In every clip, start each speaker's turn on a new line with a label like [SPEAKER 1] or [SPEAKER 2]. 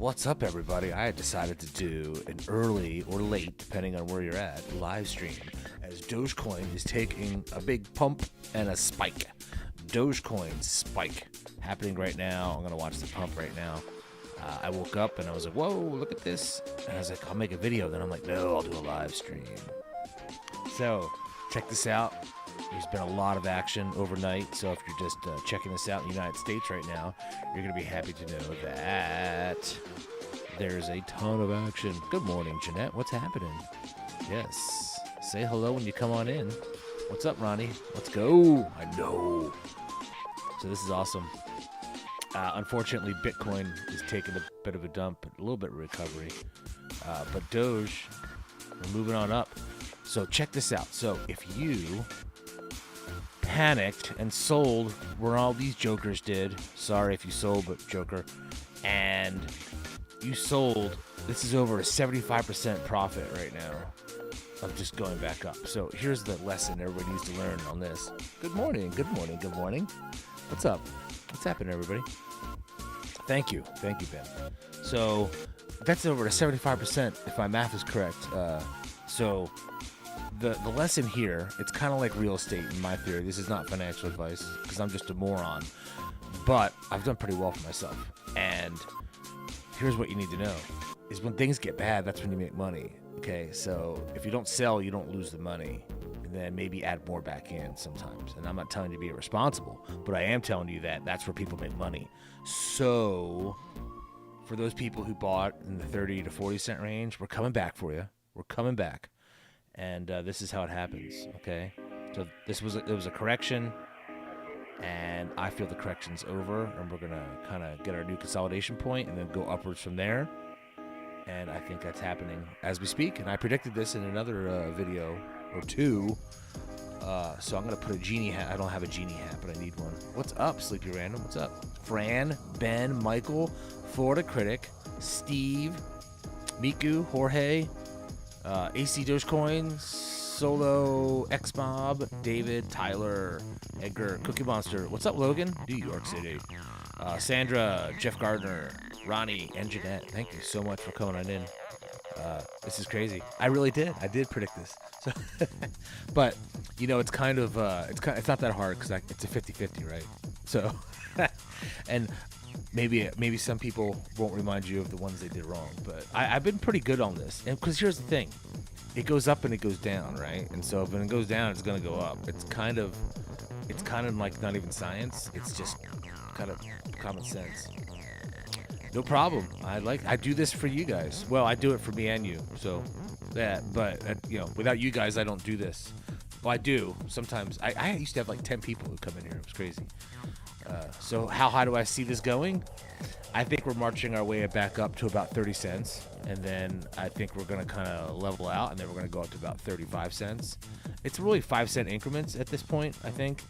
[SPEAKER 1] What's up, everybody? I decided to do an early or late, depending on where you're at, live stream as Dogecoin is taking a big pump and a spike. Dogecoin spike happening right now. I'm going to watch the pump right now. I woke up and I was like, whoa, look at this. And I was like, I'll make a video. Then I'm like, no, I'll do a live stream. So check this out. There's been a lot of action overnight, so if you're just checking this out in the United States right now, you're going to be happy to know that there's a ton of action. Good morning, Jeanette. What's happening? Yes. Say hello when you come on in. What's up, Ronnie? Let's go. I know. So this is awesome. Unfortunately, Bitcoin is taking a bit of a dump, a little bit of recovery. But Doge, we're moving on up. So check this out. So if you panicked and sold where all these jokers did, sorry if you sold, but joker, and you sold, this is over a 75% profit right now of just going back up. So here's the lesson everybody needs to learn on this. Good morning, good morning, good morning. What's up? What's happening, everybody? Thank you, Ben. So that's over a 75% if my math is correct. So the lesson here, it's kind of like real estate in my theory. This is not financial advice because I'm just a moron, but I've done pretty well for myself. And here's what you need to know is when things get bad, that's when you make money. Okay, so if you don't sell, you don't lose the money, and then maybe add more back in sometimes. And I'm not telling you to be irresponsible, but I am telling you that that's where people make money. So for those people who bought in the 30 to 40 cent range, we're coming back for you. We're coming back. And this is how it happens, okay? So it was a correction, and I feel the correction's over, and we're going to kind of get our new consolidation point and then go upwards from there. And I think that's happening as we speak, and I predicted this in another video or two. So I'm going to put a genie hat. I don't have a genie hat, but I need one. What's up, Sleepy Random? What's up? Fran, Ben, Michael, Florida Critic, Steve, Miku, Jorge, AC Dogecoin, Solo, X-Mob, David, Tyler, Edgar, Cookie Monster. What's up, Logan? New York City. Sandra, Jeff Gardner, Ronnie, and Jeanette. Thank you so much for coming on in. This is crazy. I really did. I did predict this. So, but you know, it's kind of it's not that hard because it's a 50-50, right? So, and maybe some people won't remind you of the ones they did wrong, but I've been pretty good on this. And because here's the thing, it goes up and it goes down, right? And so when it goes down, it's gonna go up. It's kind of like not even science. It's just kind of common sense. No problem. I do this for you guys. Well, I do it for me and you. So that, but you know, without you guys, I don't do this. Well, I do sometimes. I used to have like 10 people who come in here. It was crazy. So how high do I see this going? I think we're marching our way back up to about 30 cents. And then I think we're going to kind of level out, and then we're going to go up to about 35 cents. It's really 5-cent increments at this point, I think.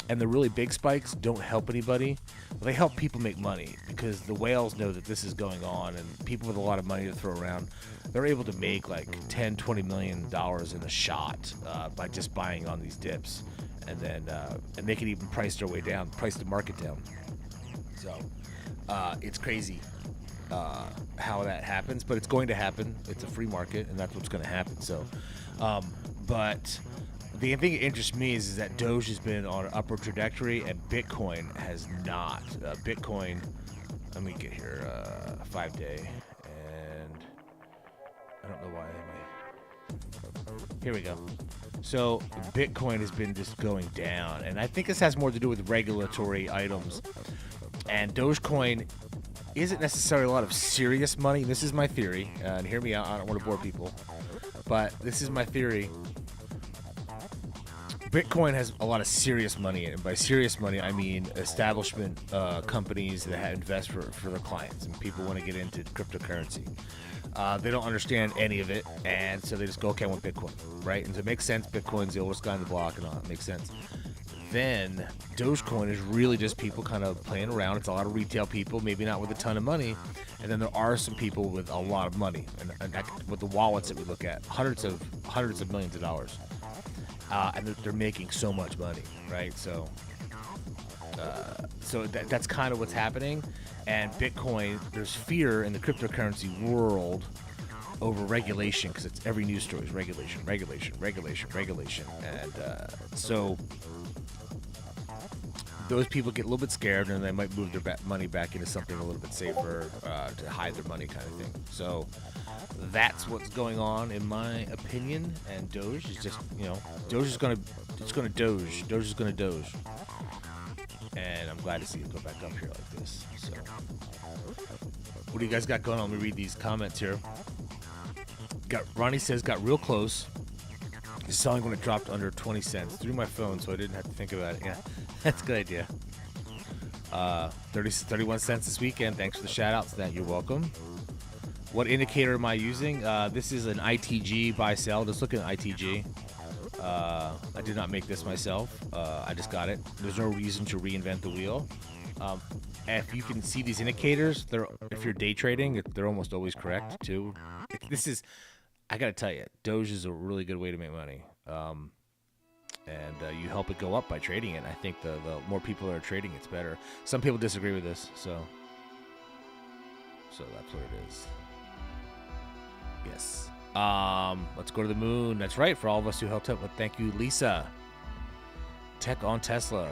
[SPEAKER 1] And the really big spikes don't help anybody. They help people make money because the whales know that this is going on, and people with a lot of money to throw around, they're able to make like $10-20 million in a shot by just buying on these dips. And then and they can even price their way down, price the market down. So it's crazy how that happens, but it's going to happen. It's a free market, and that's what's going to happen. So, but the thing that interests me is that Doge has been on an upward trajectory, and Bitcoin has not. Bitcoin, let me get here, 5-day, and I don't know why here we go. So Bitcoin has been just going down, and I think this has more to do with regulatory items. And Dogecoin isn't necessarily a lot of serious money. This is my theory, and hear me out. I don't want to bore people, but this is my theory. Bitcoin has a lot of serious money in it. And by serious money, I mean establishment companies that invest for their clients, and people want to get into cryptocurrency. They don't understand any of it, and so they just go, okay, I want Bitcoin, right? And it makes sense. Bitcoin's the oldest guy on the block and all. It makes sense. Then Dogecoin is really just people kind of playing around. It's a lot of retail people, maybe not with a ton of money. And then there are some people with a lot of money, and with the wallets that we look at, hundreds of millions of dollars. And they're making so much money, right? So So that's kind of what's happening. And Bitcoin, there's fear in the cryptocurrency world over regulation, because it's every news story is regulation. And so those people get a little bit scared, and they might move their money back into something a little bit safer to hide their money, kind of thing. So that's what's going on, in my opinion. And Doge is just, Doge is gonna Doge. Doge is gonna Doge. And I'm glad to see it go back up here like this. So, what do you guys got going on? Let me read these comments here. Ronnie says, got real close. He's selling when it dropped under 20 cents. Through my phone, so I didn't have to think about it. Yeah, that's a good idea. 31 cents this weekend. Thanks for the shout outs. That you're welcome. What indicator am I using? This is an ITG buy sell. Just look at ITG. I did not make this myself. I just got it. There's no reason to reinvent the wheel. If you can see these indicators, if you're day trading, they're almost always correct too. I gotta tell you, Doge is a really good way to make money. And you help it go up by trading it. I think the more people are trading, it's better. Some people disagree with this, so that's what it is. Yes. Let's go to the moon. That's right, for all of us who helped out. But thank you, Lisa. Tech on Tesla.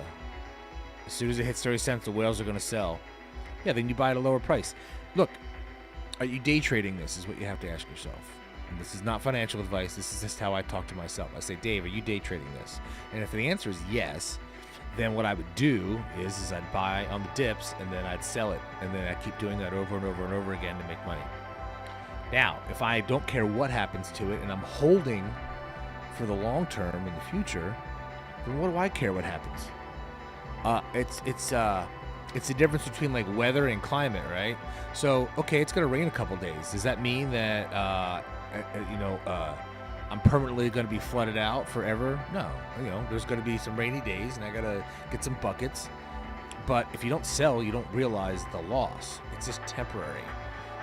[SPEAKER 1] As soon as it hits 30 cents, the whales are going to sell. Yeah, then you buy at a lower price. Look, are you day trading this is what you have to ask yourself. And this is not financial advice. This is just how I talk to myself. I say, Dave, are you day trading this? And if the answer is yes, then what I would do is I'd buy on the dips, and then I'd sell it. And then I'd keep doing that over and over and over again to make money. Now, if I don't care what happens to it and I'm holding for the long term in the future, then what do I care what happens? It's the difference between like weather and climate, right? So, okay, it's gonna rain a couple days. Does that mean that I'm permanently gonna be flooded out forever? No, there's gonna be some rainy days, and I gotta get some buckets. But if you don't sell, you don't realize the loss. It's just temporary.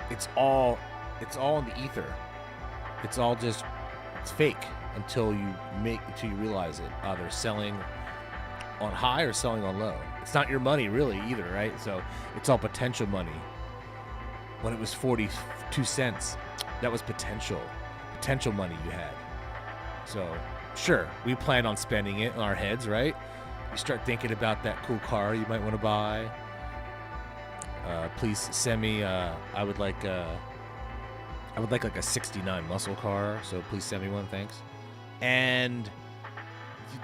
[SPEAKER 1] It's all in the ether. It's fake until you realize it. Either selling on high or selling on low. It's not your money really either, right? So it's all potential money. When it was 42 cents, that was potential money you had. So sure, we plan on spending it in our heads, right? You start thinking about that cool car you might want to buy. Please send me. I would like like a 69 muscle car, so please send me one, thanks. And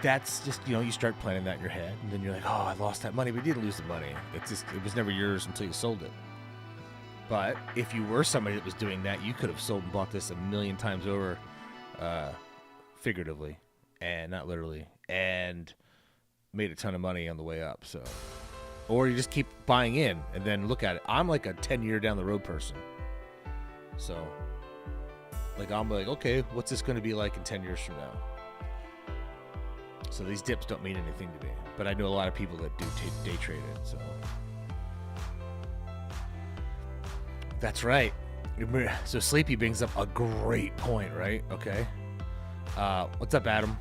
[SPEAKER 1] that's just, you start planning that in your head, and then you're like, oh, I lost that money, but you didn't lose the money. It was never yours until you sold it. But if you were somebody that was doing that, you could have sold and bought this a million times over, figuratively, and not literally, and made a ton of money on the way up. So, or you just keep buying in and then look at it. I'm like a 10-year down the road person. So, like, I'm like, okay, what's this going to be like in 10 years from now? So these dips don't mean anything to me. But I know a lot of people that do day trade it, so. That's right. So Sleepy brings up a great point, right? Okay. What's up, Adam?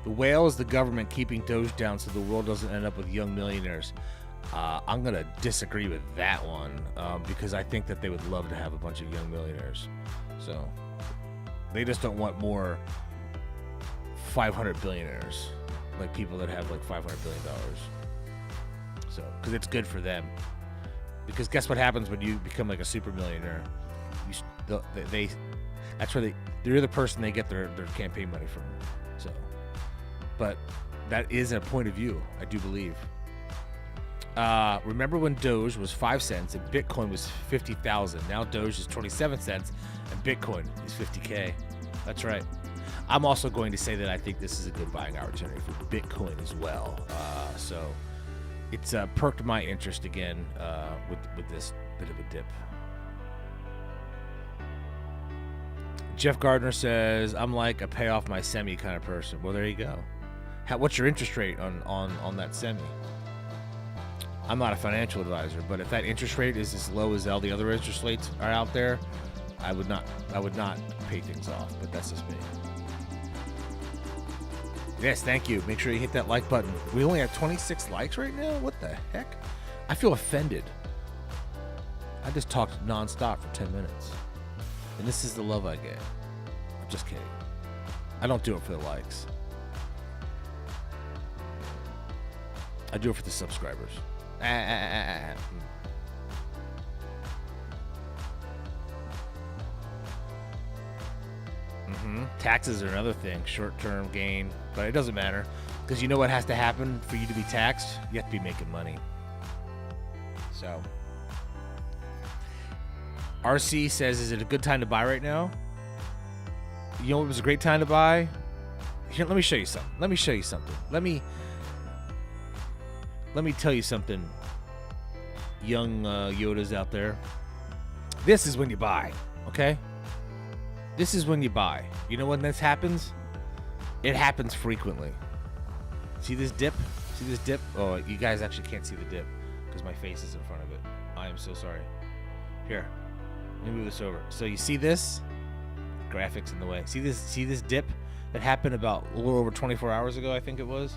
[SPEAKER 1] The whale is the government keeping Doge down so the world doesn't end up with young millionaires. I'm going to disagree with that one because I think that they would love to have a bunch of young millionaires. So they just don't want more 500 billionaires, like people that have like $500 billion. So, because it's good for them. Because guess what happens when you become like a super millionaire? That's where they're the person they get their campaign money from. So, but that is a point of view, I do believe. Remember when Doge was 5 cents and Bitcoin was 50,000? Now Doge is 27 cents and Bitcoin is 50K. That's right. I'm also going to say that I think this is a good buying opportunity for Bitcoin as well. So it's perked my interest again with this bit of a dip. Jeff Gardner says, I'm like a pay off my semi kind of person. Well, there you go. What's your interest rate on that semi? I'm not a financial advisor, but if that interest rate is as low as all the other interest rates are out there, I would not pay things off, but that's just me. Yes, thank you. Make sure you hit that like button. We only have 26 likes right now? What the heck? I feel offended. I just talked nonstop for 10 minutes. And this is the love I get. I'm just kidding. I don't do it for the likes. I do it for the subscribers. Taxes are another thing. Short-term gain. But it doesn't matter. Because you know what has to happen for you to be taxed? You have to be making money. So. RC says, is it a good time to buy right now? You know what was a great time to buy? Here, let me show you something. Let me tell you something, young Yodas out there. This is when you buy, okay? This is when you buy. You know when this happens? It happens frequently. See this dip? See this dip? Oh, you guys actually can't see the dip because my face is in front of it. I am so sorry. Here, let me move this over. So you see this? Graphics in the way. See this dip that happened about a little over 24 hours ago, I think it was.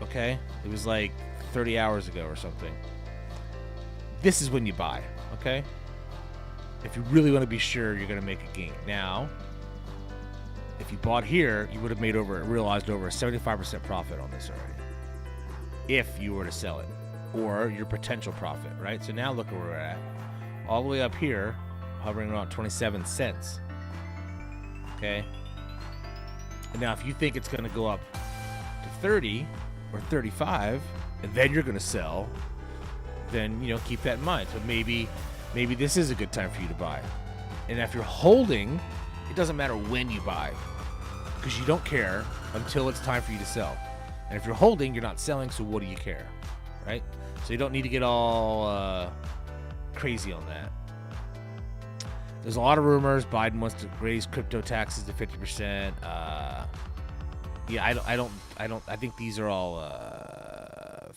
[SPEAKER 1] Okay, it was like 30 hours ago or something. This is when you buy, okay? If you really want to be sure you're going to make a gain. Now, if you bought here, you would have realized over a 75% profit on this already. If you were to sell it, or your potential profit, right? So now look where we're at. All the way up here, hovering around 27 cents. Okay? And now if you think it's going to go up to 30 or 35, and then you're going to sell, then, you know, keep that in mind. So maybe this is a good time for you to buy. And if you're holding, it doesn't matter when you buy, because you don't care until it's time for you to sell. And if you're holding, you're not selling, so what do you care, right? So you don't need to get all crazy on that. There's a lot of rumors. Biden wants to raise crypto taxes to 50%. Yeah, I think these are all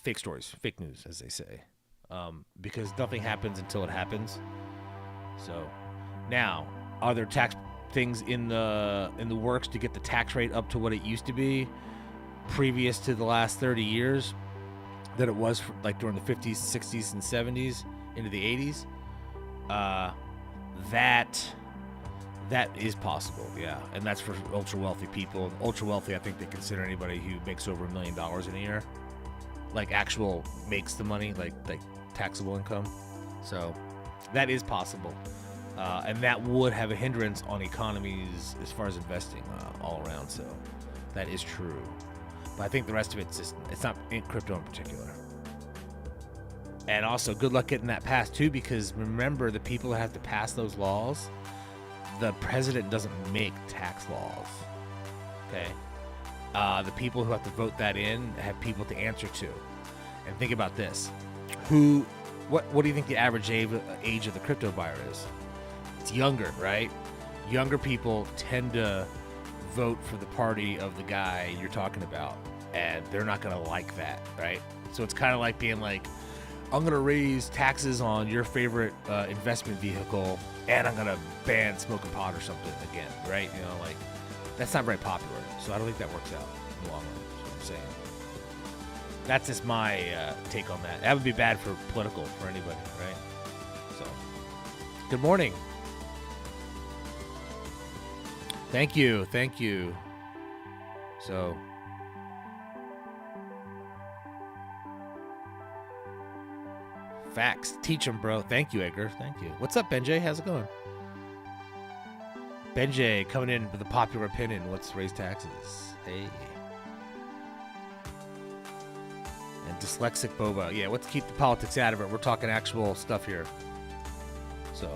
[SPEAKER 1] fake stories, fake news, as they say, because nothing happens until it happens. So now, are there tax things in the works to get the tax rate up to what it used to be previous to the last 30 years that it was like during the 50s, 60s, and 70s into the 80s? That is possible, yeah, and that's for ultra wealthy people. Ultra wealthy, I think they consider anybody who makes over $1 million in a year, like actual makes the money, like taxable income. So that is possible, and that would have a hindrance on economies as far as investing all around. So that is true, but I think the rest of it's not in crypto in particular. And also, good luck getting that passed too, because remember, the people that have to pass those laws, the president doesn't make tax laws. Okay, the people who have to vote that in have people to answer to. And think about this: what do you think the average age of the crypto buyer is? It's younger, right? Younger people tend to vote for the party of the guy you're talking about, and they're not gonna like that, right? So it's kind of like being like, I'm going to raise taxes on your favorite investment vehicle, and I'm going to ban smoking pot or something again, right? You know, like, that's not very popular. So I don't think that works out in the long run. That's what I'm saying. That's just my take on that. That would be bad for political, for anybody, right? So, good morning. Thank you. So, facts. Teach them, bro. Thank you, Edgar. Thank you. What's up, Benjay? How's it going? Benjay coming in with a popular opinion. Let's raise taxes. Hey. And dyslexic Boba. Yeah, let's keep the politics out of it. We're talking actual stuff here. So.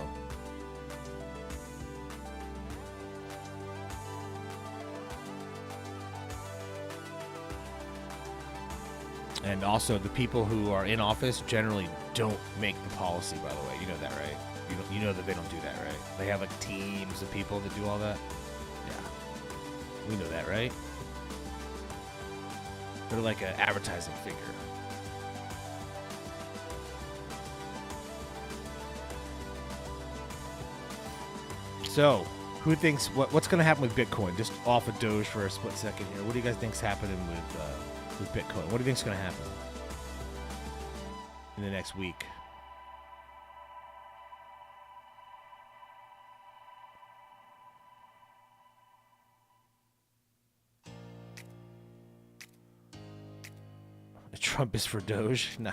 [SPEAKER 1] And also, the people who are in office generally don't make the policy, by the way. You know that, right? You know that they don't do that, right? They have like teams of people that do all that. Yeah. We know that, right? They're like an advertising figure. So, Who thinks what's going to happen with Bitcoin? Just off of Doge for a split second here. What do you guys think's happening with Bitcoin? What do you think's going to happen in the next week? Trump is for Doge? No,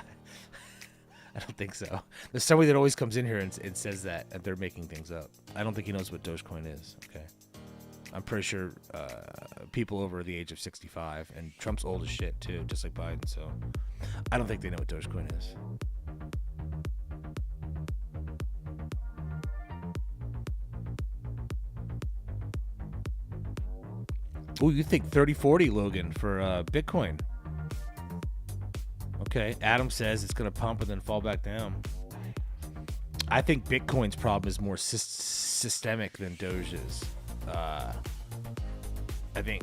[SPEAKER 1] I don't think so. There's somebody that always comes in here and says that they're making things up. I don't think he knows what Dogecoin is. Okay, I'm pretty sure people over the age of 65, and Trump's old as shit too, just like Biden. So I don't think they know what Dogecoin is. Oh, you think 30-40, Logan, for Bitcoin? Okay, Adam says it's going to pump and then fall back down. I think Bitcoin's problem is more systemic than Doge's. I think,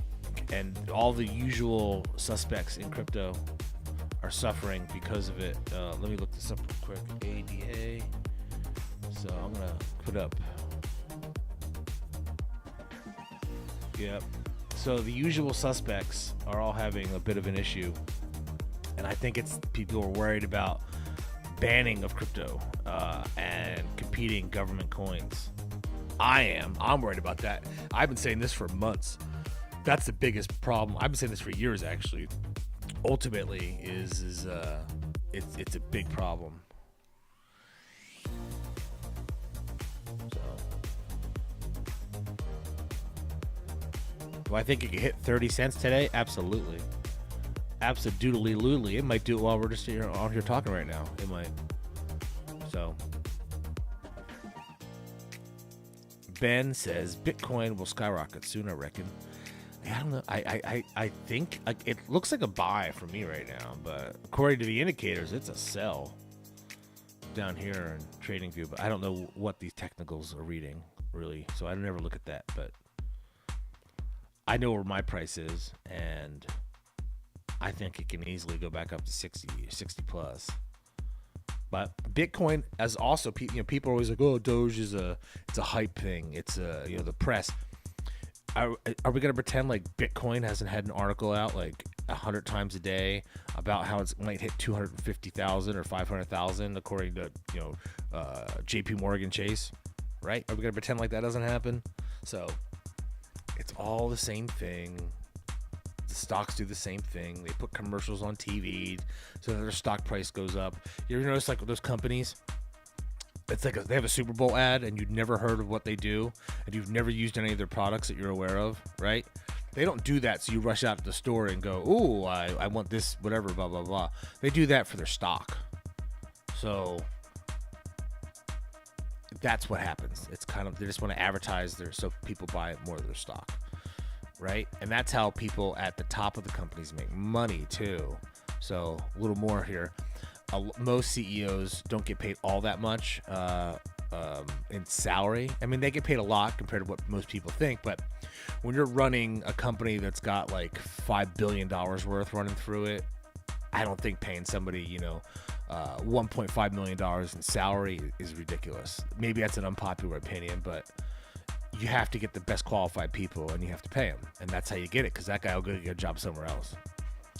[SPEAKER 1] and all the usual suspects in crypto are suffering because of it. Let me look this up real quick. ADA. So I'm going to put up. Yep. So the usual suspects are all having a bit of an issue. And I think it's people are worried about banning of crypto and competing government coins. I'm worried about that. I've been saying this for months. That's the biggest problem. I've been saying this for years, actually. Ultimately, it's a big problem. So, do I think it could hit 30 cents today? Absolutely. Absolutely. It might do it while we're just here on here talking right now. It might. So Ben says Bitcoin will skyrocket soon, I reckon. I don't know. I think it looks like a buy for me right now, but according to the indicators, it's a sell down here in TradingView. But I don't know what these technicals are reading really, so I never look at that. But I know where my price is, and I think it can easily go back up to 60 plus. But Bitcoin, as also, people are always like, oh, Doge is it's a hype thing. It's the press. Are we gonna pretend like Bitcoin hasn't had an article out like 100 times a day about how it might hit 250,000 or 500,000 according to J.P. Morgan Chase, right? Are we gonna pretend like that doesn't happen? So it's all the same thing. The stocks do the same thing. They put commercials on TV so that their stock price goes up. You ever notice like with those companies? It's like they have a Super Bowl ad and you've never heard of what they do and you've never used any of their products that you're aware of, right? They don't do that so you rush out to the store and go, ooh, I want this, whatever, blah, blah, blah. They do that for their stock. So that's what happens. It's kind of, they just want to advertise so people buy more of their stock, right? And that's how people at the top of the companies make money too. So a little more here. Most CEOs don't get paid all that much in salary. I mean, they get paid a lot compared to what most people think, but when you're running a company that's got like $5 billion worth running through it, I don't think paying somebody, $1.5 million in salary is ridiculous. Maybe that's an unpopular opinion, but you have to get the best qualified people and you have to pay them. And that's how you get it, because that guy will go get a job somewhere else.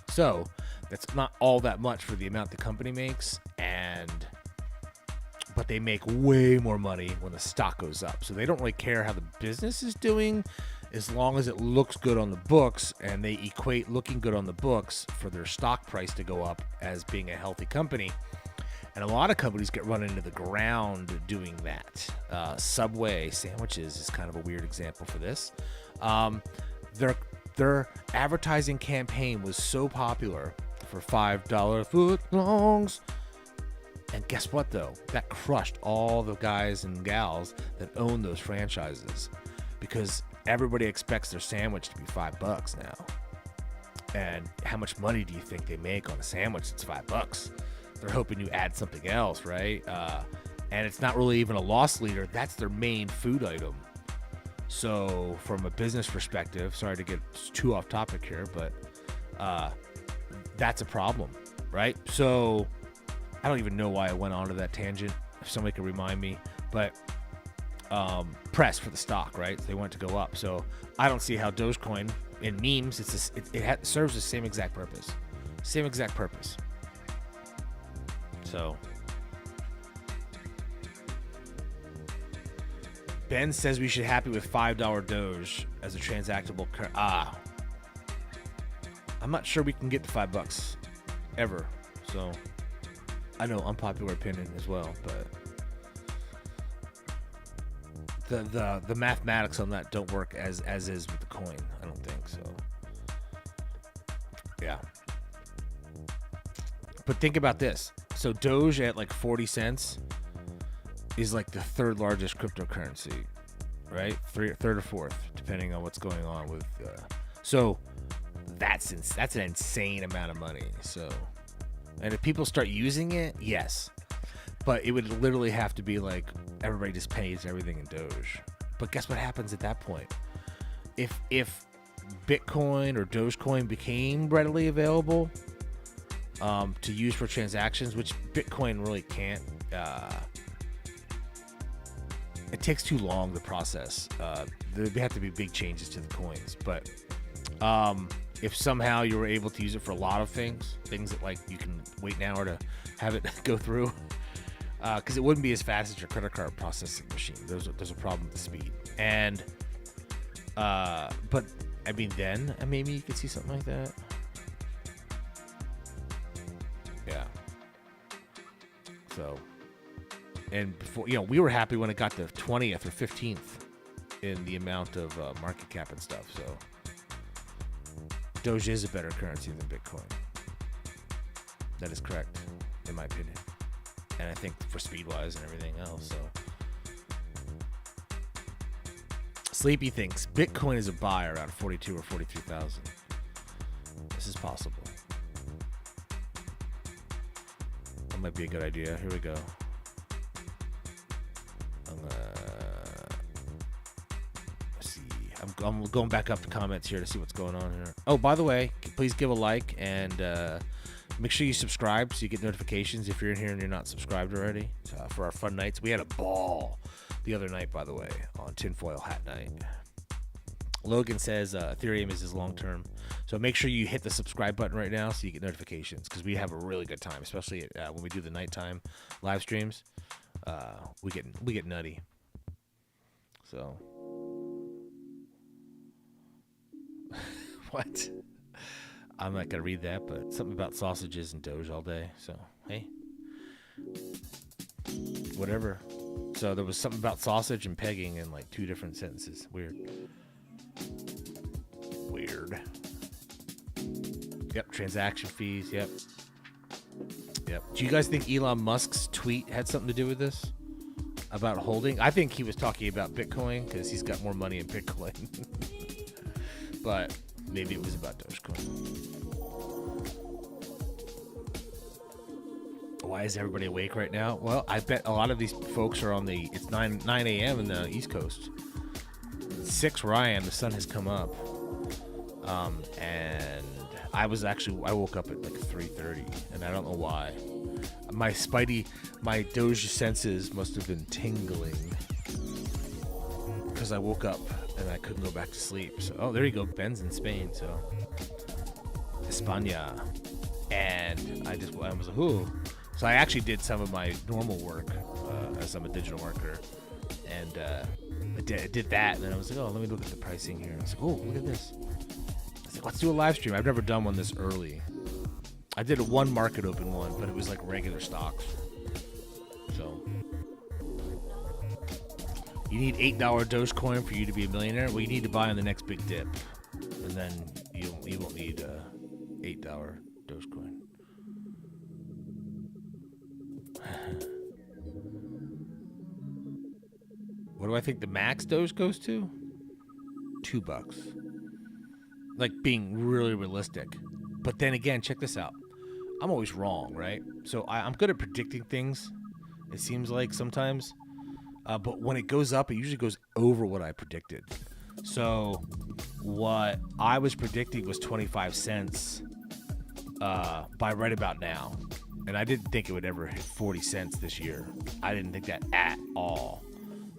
[SPEAKER 1] So that's not all that much for the amount the company makes, but they make way more money when the stock goes up. So they don't really care how the business is doing as long as it looks good on the books, and they equate looking good on the books for their stock price to go up as being a healthy company. And a lot of companies get run into the ground doing that. Subway sandwiches is kind of a weird example for this. Their advertising campaign was so popular for $5 footlongs. And guess what, though? That crushed all the guys and gals that own those franchises, because everybody expects their sandwich to be $5 now. And how much money do you think they make on a sandwich that's $5? They're hoping you add something else, right? And it's not really even a loss leader. That's their main food item. So from a business perspective, sorry to get too off topic here, but that's a problem, right? So I don't even know why I went on to that tangent. If somebody could remind me, but press for the stock, right? They want it to go up. So I don't see how Dogecoin in memes, it serves the same exact purpose. Same exact purpose. So Ben says we should happy with $5 Doge as a transactable I'm not sure we can get to $5 ever. So I know unpopular opinion as well, but the mathematics on that don't work as is with the coin. I don't think so. Yeah. But think about this. So Doge at like 40 cents is like the third largest cryptocurrency, right? Third or fourth, depending on what's going on with. So that's an insane amount of money. So, and if people start using it, yes, but it would literally have to be like everybody just pays everything in Doge. But guess what happens at that point? If Bitcoin or Dogecoin became readily available to use for transactions, which Bitcoin really can't. It takes too long, the process. There have to be big changes to the coins. But if somehow you were able to use it for a lot of things that like you can wait an hour to have it go through, because it wouldn't be as fast as your credit card processing machine. There's a problem with the speed. And but I mean, then maybe you could see something like that. Yeah. So, and before, we were happy when it got to 20th or 15th in the amount of market cap and stuff. So, Doge is a better currency than Bitcoin. That is correct, in my opinion. And I think for speed-wise and everything else. So, Sleepy thinks Bitcoin is a buy around 42 or 43,000. This is possible. That might be a good idea. Here we go. I'm going back up the comments here to see what's going on here. Oh, by the way, please give a like and make sure you subscribe so you get notifications if you're in here and you're not subscribed already for our fun nights. We had a ball the other night, by the way, on Tinfoil Hat Night. Logan says Ethereum is his long-term. So make sure you hit the subscribe button right now so you get notifications, because we have a really good time, especially when we do the nighttime live streams. We get nutty. So... What? I'm not gonna read that, but something about sausages and Doge all day. So hey, whatever. So there was something about sausage and pegging in like 2 different sentences. Weird. Yep. Transaction fees. Yep. Do you guys think Elon Musk's tweet had something to do with this? About holding? I think he was talking about Bitcoin because he's got more money in Bitcoin. But maybe it was about Dogecoin. Why is everybody awake right now? Well, I bet a lot of these folks are on it's 9 a.m. in the East Coast. 6 where I am, the sun has come up. And I woke up at like 3:30, and I don't know why. My Doge senses must have been tingling because I woke up and I couldn't go back to sleep. So, there you go. Ben's in Spain, so España. And I was like, ooh. So I actually did some of my normal work as I'm a digital marketer. And I did that. And then I was like, oh, let me look at the pricing here. And I was like, oh, look at this. I was like, let's do a live stream. I've never done one this early. I did one market open one, but it was like regular stocks. So... You need $8 Dogecoin for you to be a millionaire? Well, you need to buy on the next big dip. And then you won't need $8 Dogecoin. What do I think the max Doge goes to? $2. Like, being really realistic. But then again, check this out. I'm always wrong, right? So I'm good at predicting things, it seems like sometimes. But when it goes up, it usually goes over what I predicted. So what I was predicting was 25 cents by right about now. And I didn't think it would ever hit 40 cents this year. I didn't think that at all.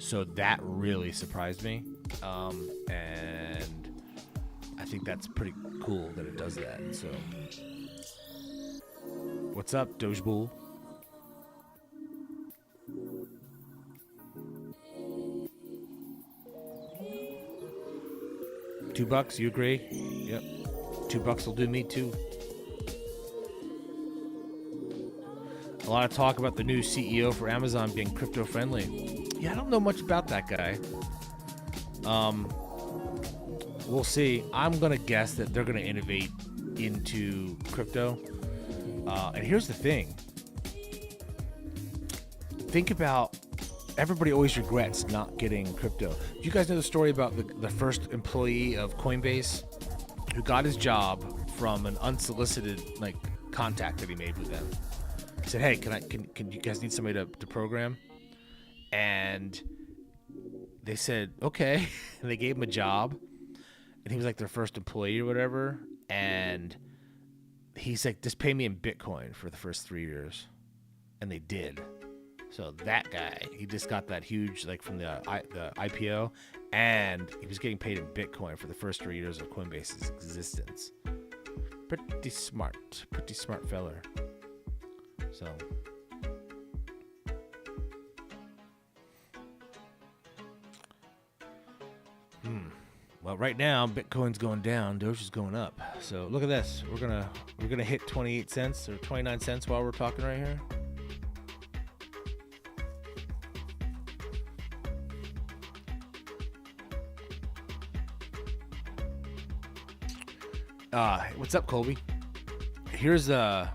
[SPEAKER 1] So that really surprised me. And I think that's pretty cool that it does that. So, what's up, Doge Bull? $2, you agree? Yep. $2 will do me too. A lot of talk about the new CEO for Amazon being crypto friendly. Yeah, I don't know much about that guy. We'll see. I'm gonna guess that they're gonna innovate into crypto. And here's the thing. Think about, everybody always regrets not getting crypto. Do you guys know the story about the first employee of Coinbase who got his job from an unsolicited contact that he made with them? He said, "Hey, can you guys need somebody to program?" And they said, "Okay." And they gave him a job, and he was like their first employee or whatever. And he's like, "Just pay me in Bitcoin for the first 3 years," and they did. So that guy, he just got that huge, from the IPO, and he was getting paid in Bitcoin for the first 3 years of Coinbase's existence. Pretty smart feller. So, well, right now Bitcoin's going down, Doge is going up. So look at this. We're gonna hit 28 cents or 29 cents while we're talking right here. What's up, Colby? Here's a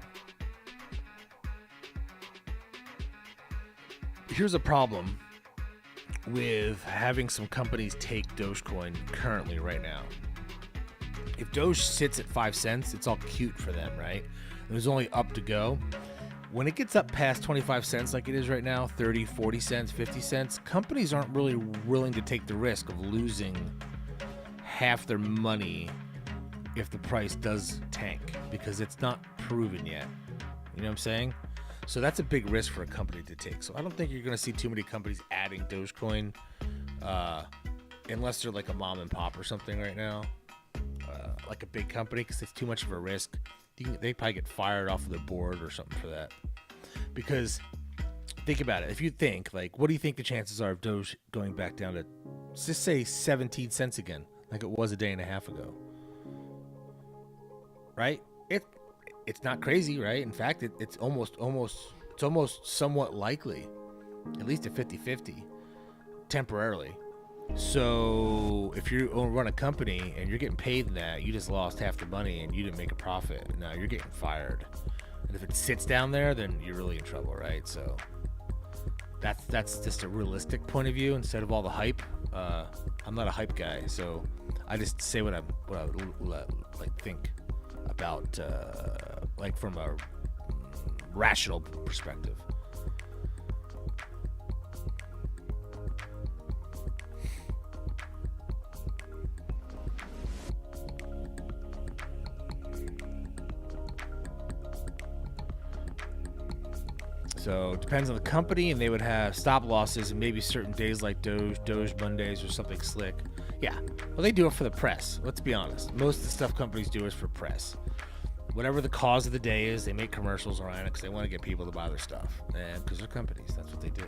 [SPEAKER 1] problem with having some companies take Dogecoin currently right now. If Doge sits at 5 cents, it's all cute for them, right? There's only up to go. When it gets up past 25 cents like it is right now, 30, 40 cents, 50 cents, companies aren't really willing to take the risk of losing half their money if the price does tank, because it's not proven yet. You know what I'm saying? So that's a big risk for a company to take. So I don't think you're going to see too many companies adding Dogecoin, unless they're like a mom and pop or something right now, like a big company, because it's too much of a risk. They probably get fired off of the board or something for that. Because think about it. If you think, what do you think the chances are of Doge going back down to, let's just say 17 cents again, like it was a day and a half ago? Right? It's not crazy, right? In fact, it's almost somewhat likely, at least a 50-50, temporarily. So if you run a company and you're getting paid in that, you just lost half the money and you didn't make a profit. Now you're getting fired. And if it sits down there, then you're really in trouble, right? So that's just a realistic point of view instead of all the hype. I'm not a hype guy, so I just say what I think about from a rational perspective. So it depends on the company, and they would have stop losses and maybe certain days like Doge Mondays or something slick. Yeah, well, they do it for the press. Let's be honest. Most of the stuff companies do is for press. Whatever the cause of the day is, they make commercials around it because they want to get people to buy their stuff. And because they're companies, that's what they do.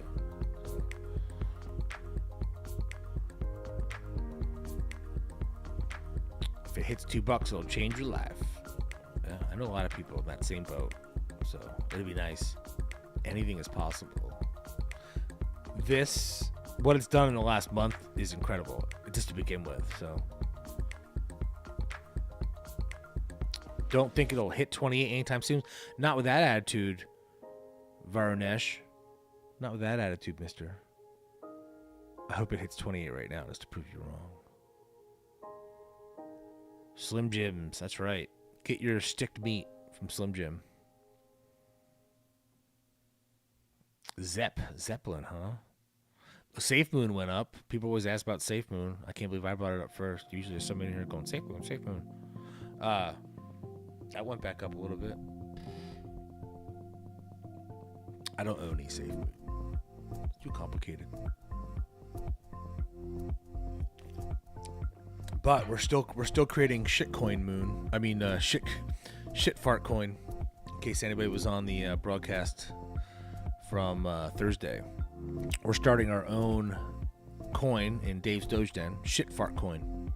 [SPEAKER 1] If it hits $2, it'll change your life. Yeah, I know a lot of people in that same boat, so it'd be nice. Anything is possible. What it's done in the last month is incredible, just to begin with. So don't think it'll hit 28 anytime soon. Not with that attitude, Varunesh. Not with that attitude, mister. I hope it hits 28 right now, just to prove you wrong. Slim Jims, that's right. Get your sticked meat from Slim Jim. Zeppelin, huh? Safe Moon went up. People always ask about Safe Moon. I can't believe I brought it up first. Usually there's somebody in here going, Safe Moon, Safe Moon. That went back up a little bit. I don't own any Safe Moon. It's too complicated. But we're still creating shitcoin moon. I mean shit fart coin. In case anybody was on the broadcast from Thursday, we're starting our own coin in Dave's Doge Den. Shit fart coin.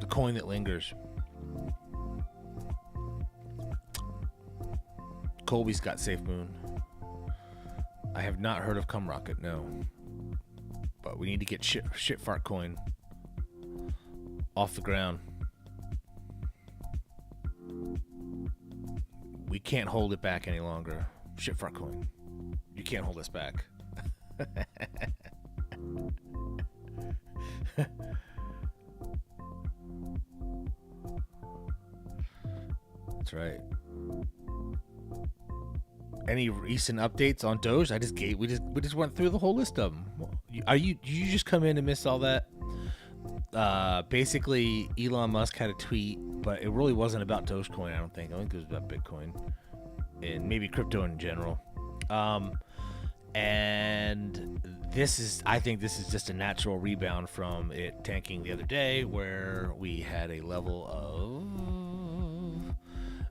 [SPEAKER 1] The coin that lingers. Colby's got Safe Moon. I have not heard of Cum Rocket, no. But we need to get shit fart coin off the ground. We can't hold it back any longer. Shit fart coin. You can't hold us back. That's right. Any recent updates on Doge? We just went through the whole list of them. Did you just come in and miss all that? Basically, Elon Musk had a tweet, but it really wasn't about Dogecoin. I think it was about Bitcoin and maybe crypto in general. And I think this is just a natural rebound from it tanking the other day, where we had a level of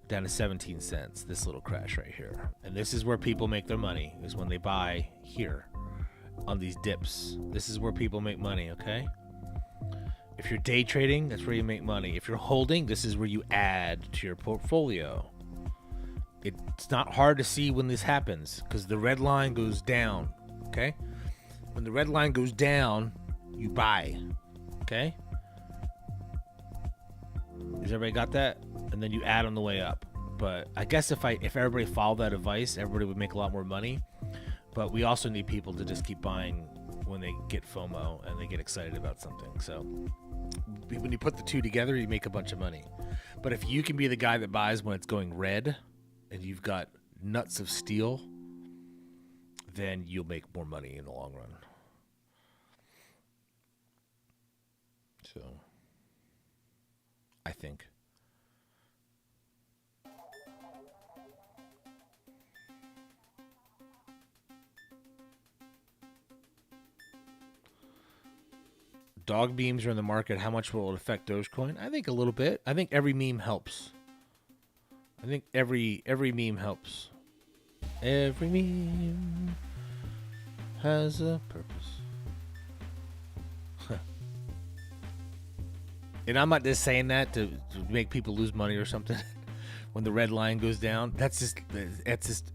[SPEAKER 1] down to 17 cents. This little crash right here, and this is where people make their money, is when they buy here on these dips. This is where people make money. Okay. If you're day trading, that's where you make money. If you're holding, this is where you add to your portfolio. It's not hard to see when this happens, because the red line goes down, okay? When the red line goes down, you buy, okay? Has everybody got that? And then you add on the way up. But I guess if everybody followed that advice, everybody would make a lot more money. But we also need people to just keep buying when they get FOMO and they get excited about something. So when you put the two together, you make a bunch of money. But if you can be the guy that buys when it's going red and you've got nuts of steel, then you'll make more money in the long run. So I think. Dog memes are in the market. How much will it affect Dogecoin? I think a little bit. I think every meme helps. I think every meme helps. Every meme has a purpose. And I'm not just saying that to make people lose money or something. When the red line goes down, that's just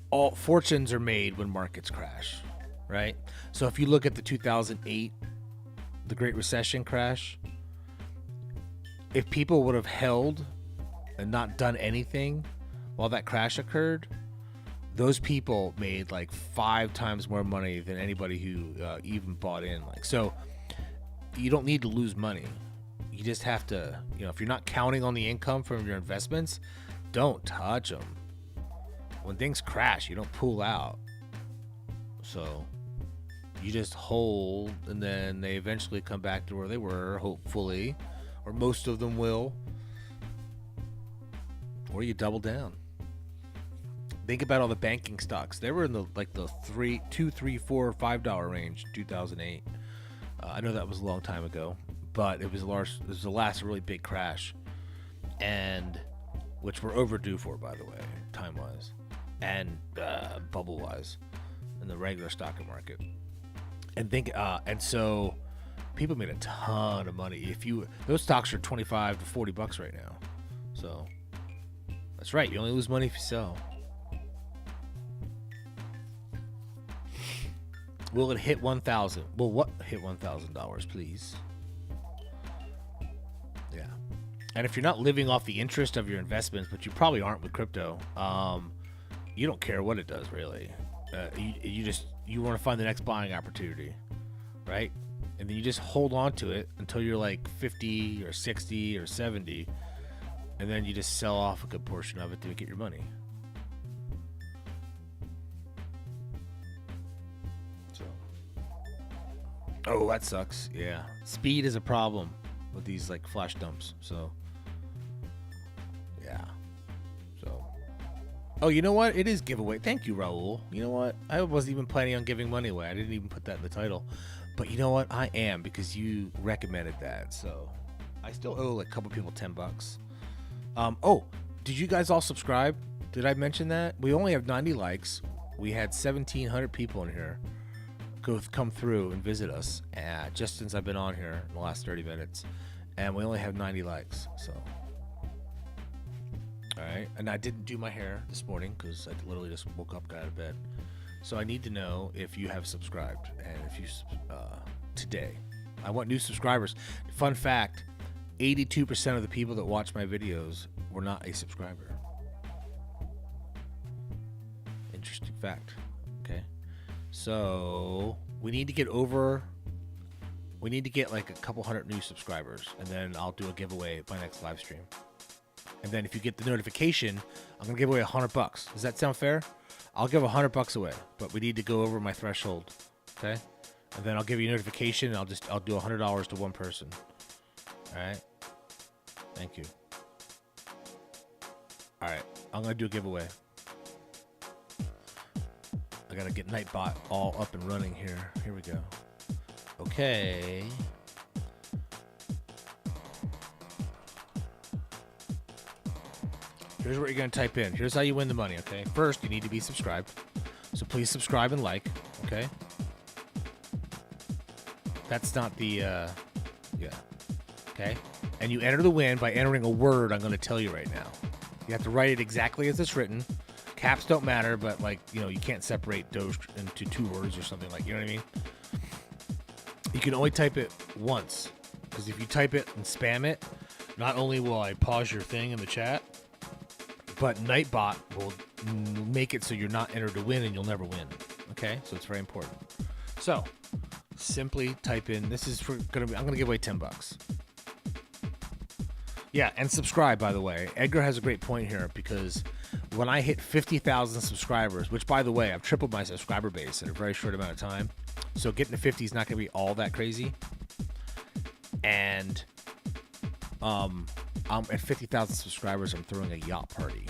[SPEAKER 1] all fortunes are made when markets crash, right? So if you look at the 2008, the Great Recession crash, if people would have held and not done anything while that crash occurred, those people made like 5 times more money than anybody who even bought in. Like, so you don't need to lose money. You just have to, if you're not counting on the income from your investments, don't touch them. When things crash, you don't pull out. So you just hold, and then they eventually come back to where they were, hopefully, or most of them will. Or you double down. Think about all the banking stocks. They were in the $2, $3, $4, $5 range in 2008. I know that was a long time ago, but it was the last really big crash, and which we're overdue for, by the way, time-wise and bubble-wise in the regular stock market. And so people made a ton of money. Those stocks are $25 to $40 right now. So that's right. You only lose money if you sell. Will it hit 1,000? Well, what hit $1,000, please? Yeah. And if you're not living off the interest of your investments, but you probably aren't with crypto, you don't care what it does, really. You want to find the next buying opportunity, right? And then you just hold on to it until you're like 50 or 60 or 70, and then you just sell off a good portion of it to get your money. So, oh, that sucks. Yeah, speed is a problem with these like flash dumps. So, yeah. So, oh, you know what? It is giveaway. Thank you, Raul. You know what? I wasn't even planning on giving money away. I didn't even put that in the title. But you know what? I am, because you recommended that. So I still owe like a couple people $10. Oh, did you guys all subscribe? Did I mention that? We only have 90 likes. We had 1,700 people in here come through and visit us just since I've been on here in the last 30 minutes. And we only have 90 likes. So, all right. And I didn't do my hair this morning because I literally just woke up, got out of bed. So I need to know if you have subscribed, and if you today. I want new subscribers. Fun fact, 82% of the people that watch my videos were not a subscriber. Interesting fact. Okay. So we need to get like a couple hundred new subscribers, and then I'll do a giveaway at my next live stream. And then if you get the notification, I'm going to give away $100. Does that sound fair? I'll give $100 away, but we need to go over my threshold. Okay. And then I'll give you a notification, and I'll do $100 to one person. All right. Thank you. All right. I'm going to do a giveaway. I got to get Nightbot all up and running here. Here we go. Okay. Here's what you're going to type in. Here's how you win the money, okay? First, you need to be subscribed. So please subscribe and like, okay? That's not the, yeah. Okay? And you enter the win by entering a word I'm going to tell you right now. You have to write it exactly as it's written. Caps don't matter, but, like, you know, you can't separate Doge into 2 words or something, like, you know what I mean? You can only type it once. Because if you type it and spam it, not only will I pause your thing in the chat, but Nightbot will make it so you're not entered to win and you'll never win. Okay? So it's very important. So, simply type in, this is for I'm gonna give away $10. Yeah, and subscribe, by the way. Edgar has a great point here, because when I hit 50,000 subscribers, which, by the way, I've tripled my subscriber base in a very short amount of time. So getting to 50 is not gonna be all that crazy. And I'm at 50,000 subscribers. I'm throwing a yacht party,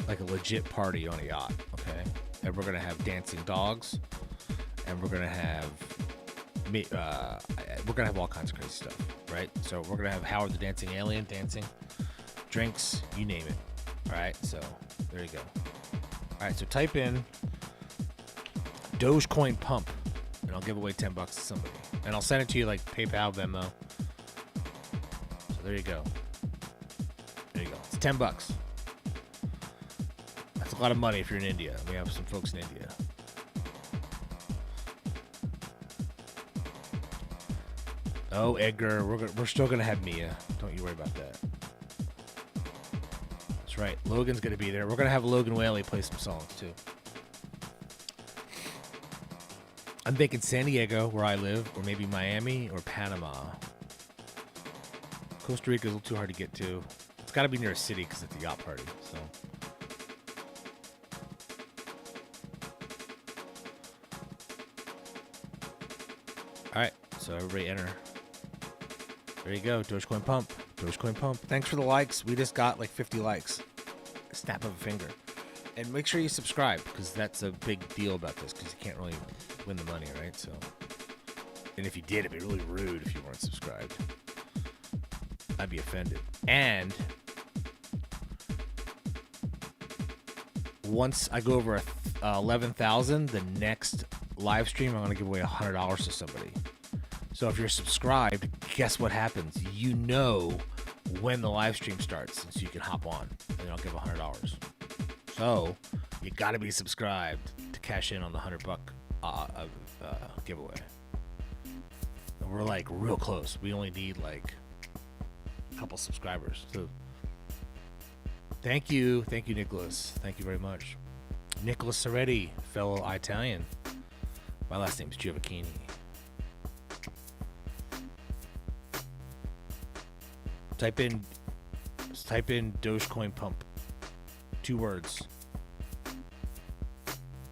[SPEAKER 1] like a legit party on a yacht. Okay, and we're gonna have dancing dogs, and we're gonna have all kinds of crazy stuff, right? So we're gonna have Howard the Dancing Alien dancing, drinks, you name it. All right, so there you go. All right, so type in Dogecoin pump, and I'll give away $10 to somebody, and I'll send it to you like PayPal, Venmo. There you go. There you go. It's $10. That's a lot of money if you're in India. We have some folks in India. Oh, Edgar, we're still gonna have Mia. Don't you worry about that. That's right. Logan's gonna be there. We're gonna have Logan Whaley play some songs too. I'm thinking San Diego, where I live, or maybe Miami or Panama. Costa Rica is a little too hard to get to. It's got to be near a city because it's a yacht party. So, all right. So everybody enter. There you go. Dogecoin pump. Dogecoin pump. Thanks for the likes. We just got like 50 likes. A snap of a finger. And make sure you subscribe, because that's a big deal about this, because you can't really win the money, right? So, and if you did, it'd be really rude if you weren't subscribed. I'd be offended. And once I go over 11,000, the next live stream, I'm going to give away $100 to somebody. So if you're subscribed, guess what happens? You know when the live stream starts, so you can hop on, and I'll give $100. So you got to be subscribed to cash in on the $100 giveaway. And we're like real close. We only need like couple subscribers. So thank you, Nicholas. Thank you very much, Nicholas Soretti, fellow Italian. My last name is Giovacchini. Type in Dogecoin pump. 2 words.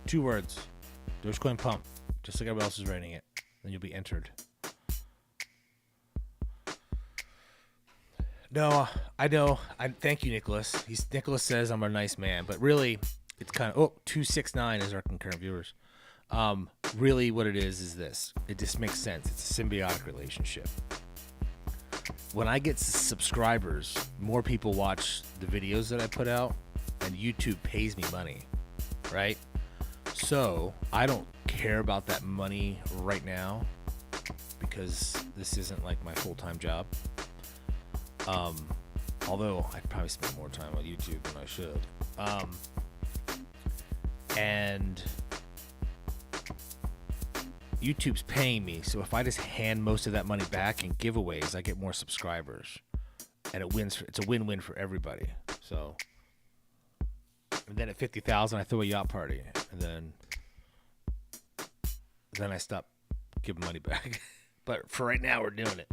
[SPEAKER 1] Dogecoin pump. Just like everybody else is writing it. Then you'll be entered. No, I know. Thank you, Nicholas. Nicholas says I'm a nice man, but really, it's kind of 269 is our concurrent viewers. Really what it is this. It just makes sense. It's a symbiotic relationship. When I get subscribers, more people watch the videos that I put out, and YouTube pays me money, right? So I don't care about that money right now because this isn't like my full-time job. Although I'd probably spend more time on YouTube than I should. And YouTube's paying me, so if I just hand most of that money back in giveaways, I get more subscribers, and it's a win-win for everybody. So, and then at 50,000, I throw a yacht party, and then I stop giving money back. But for right now, we're doing it.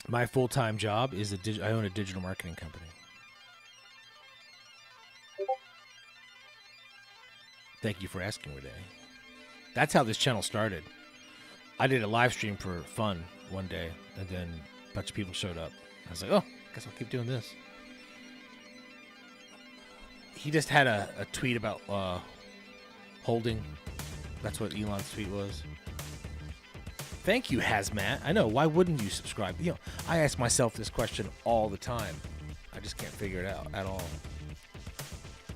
[SPEAKER 1] My full-time job is I own a digital marketing company. Thank you for asking, Renee. That's how this channel started. I did a live stream for fun one day, and then a bunch of people showed up. I was like, oh, I guess I'll keep doing this. He just had a tweet about holding. That's what Elon's tweet was. Thank you, Hazmat. I know, why wouldn't you subscribe? You know, I ask myself this question all the time. I just can't figure it out at all.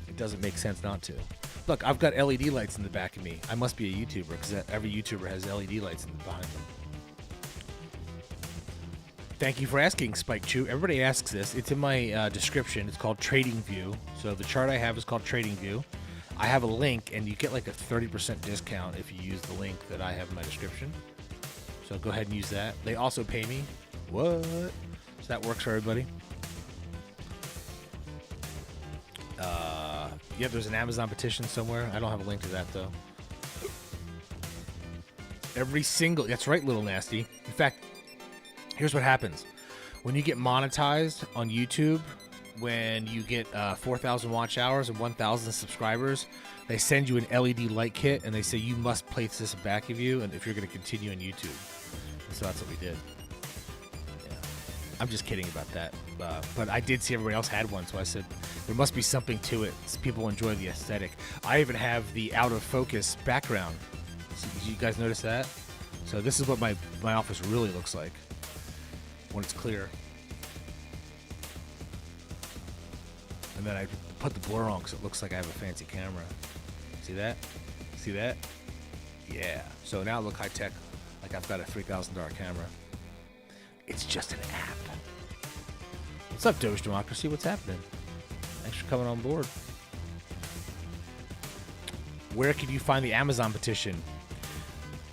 [SPEAKER 1] It doesn't make sense not to. Look, I've got LED lights in the back of me. I must be a YouTuber because every YouTuber has LED lights behind them. Thank you for asking, Spike Chew. Everybody asks this. It's in my description. It's called Trading View. So the chart I have is called Trading View. I have a link, and you get like a 30% discount if you use the link that I have in my description. So go ahead and use that. They also pay me. What? So that works for everybody. Yep, there's an Amazon petition somewhere. I don't have a link to that, though. That's right, Little Nasty. In fact, here's what happens. When you get monetized on YouTube, when you get 4,000 watch hours and 1,000 subscribers, they send you an LED light kit, and they say you must place this back of you and if you're going to continue on YouTube. So that's what we did. Yeah. I'm just kidding about that. But I did see everybody else had one, so I said there must be something to it. People enjoy the aesthetic. I even have the out of focus background. So, did you guys notice that? So this is what my office really looks like when it's clear. And then I put the blur on because it looks like I have a fancy camera. See that? See that? Yeah. So now I look high tech, like I've got a $3,000 camera. It's just an app. What's up, Doge Democracy? What's happening? Thanks for coming on board. Where can you find the Amazon petition?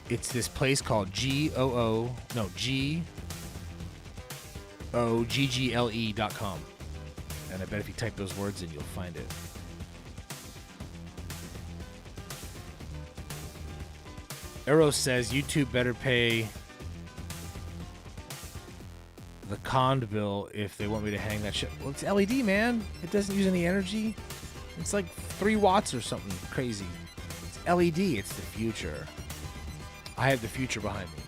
[SPEAKER 1] It's this place called GOGGLE.com. And I bet if you type those words in, you'll find it. Eros says YouTube better pay the cond bill if they want me to hang that shit. Well, it's LED, man. It doesn't use any energy. It's like 3 watts or something crazy. It's LED. It's the future. I have the future behind me.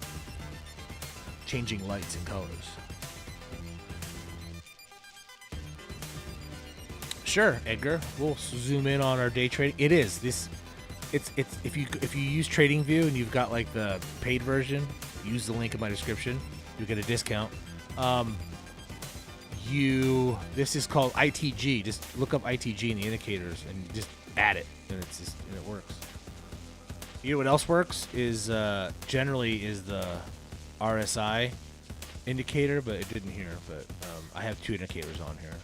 [SPEAKER 1] Changing lights and colors. Sure, Edgar. We'll zoom in on our day trading. It is this. It's if you use TradingView and you've got like the paid version, use the link in my description. You get a discount. This is called ITG. Just look up ITG in the indicators and just add it, and it works. You know what else works is generally is the RSI indicator, but it didn't here. But I have 2 indicators on here.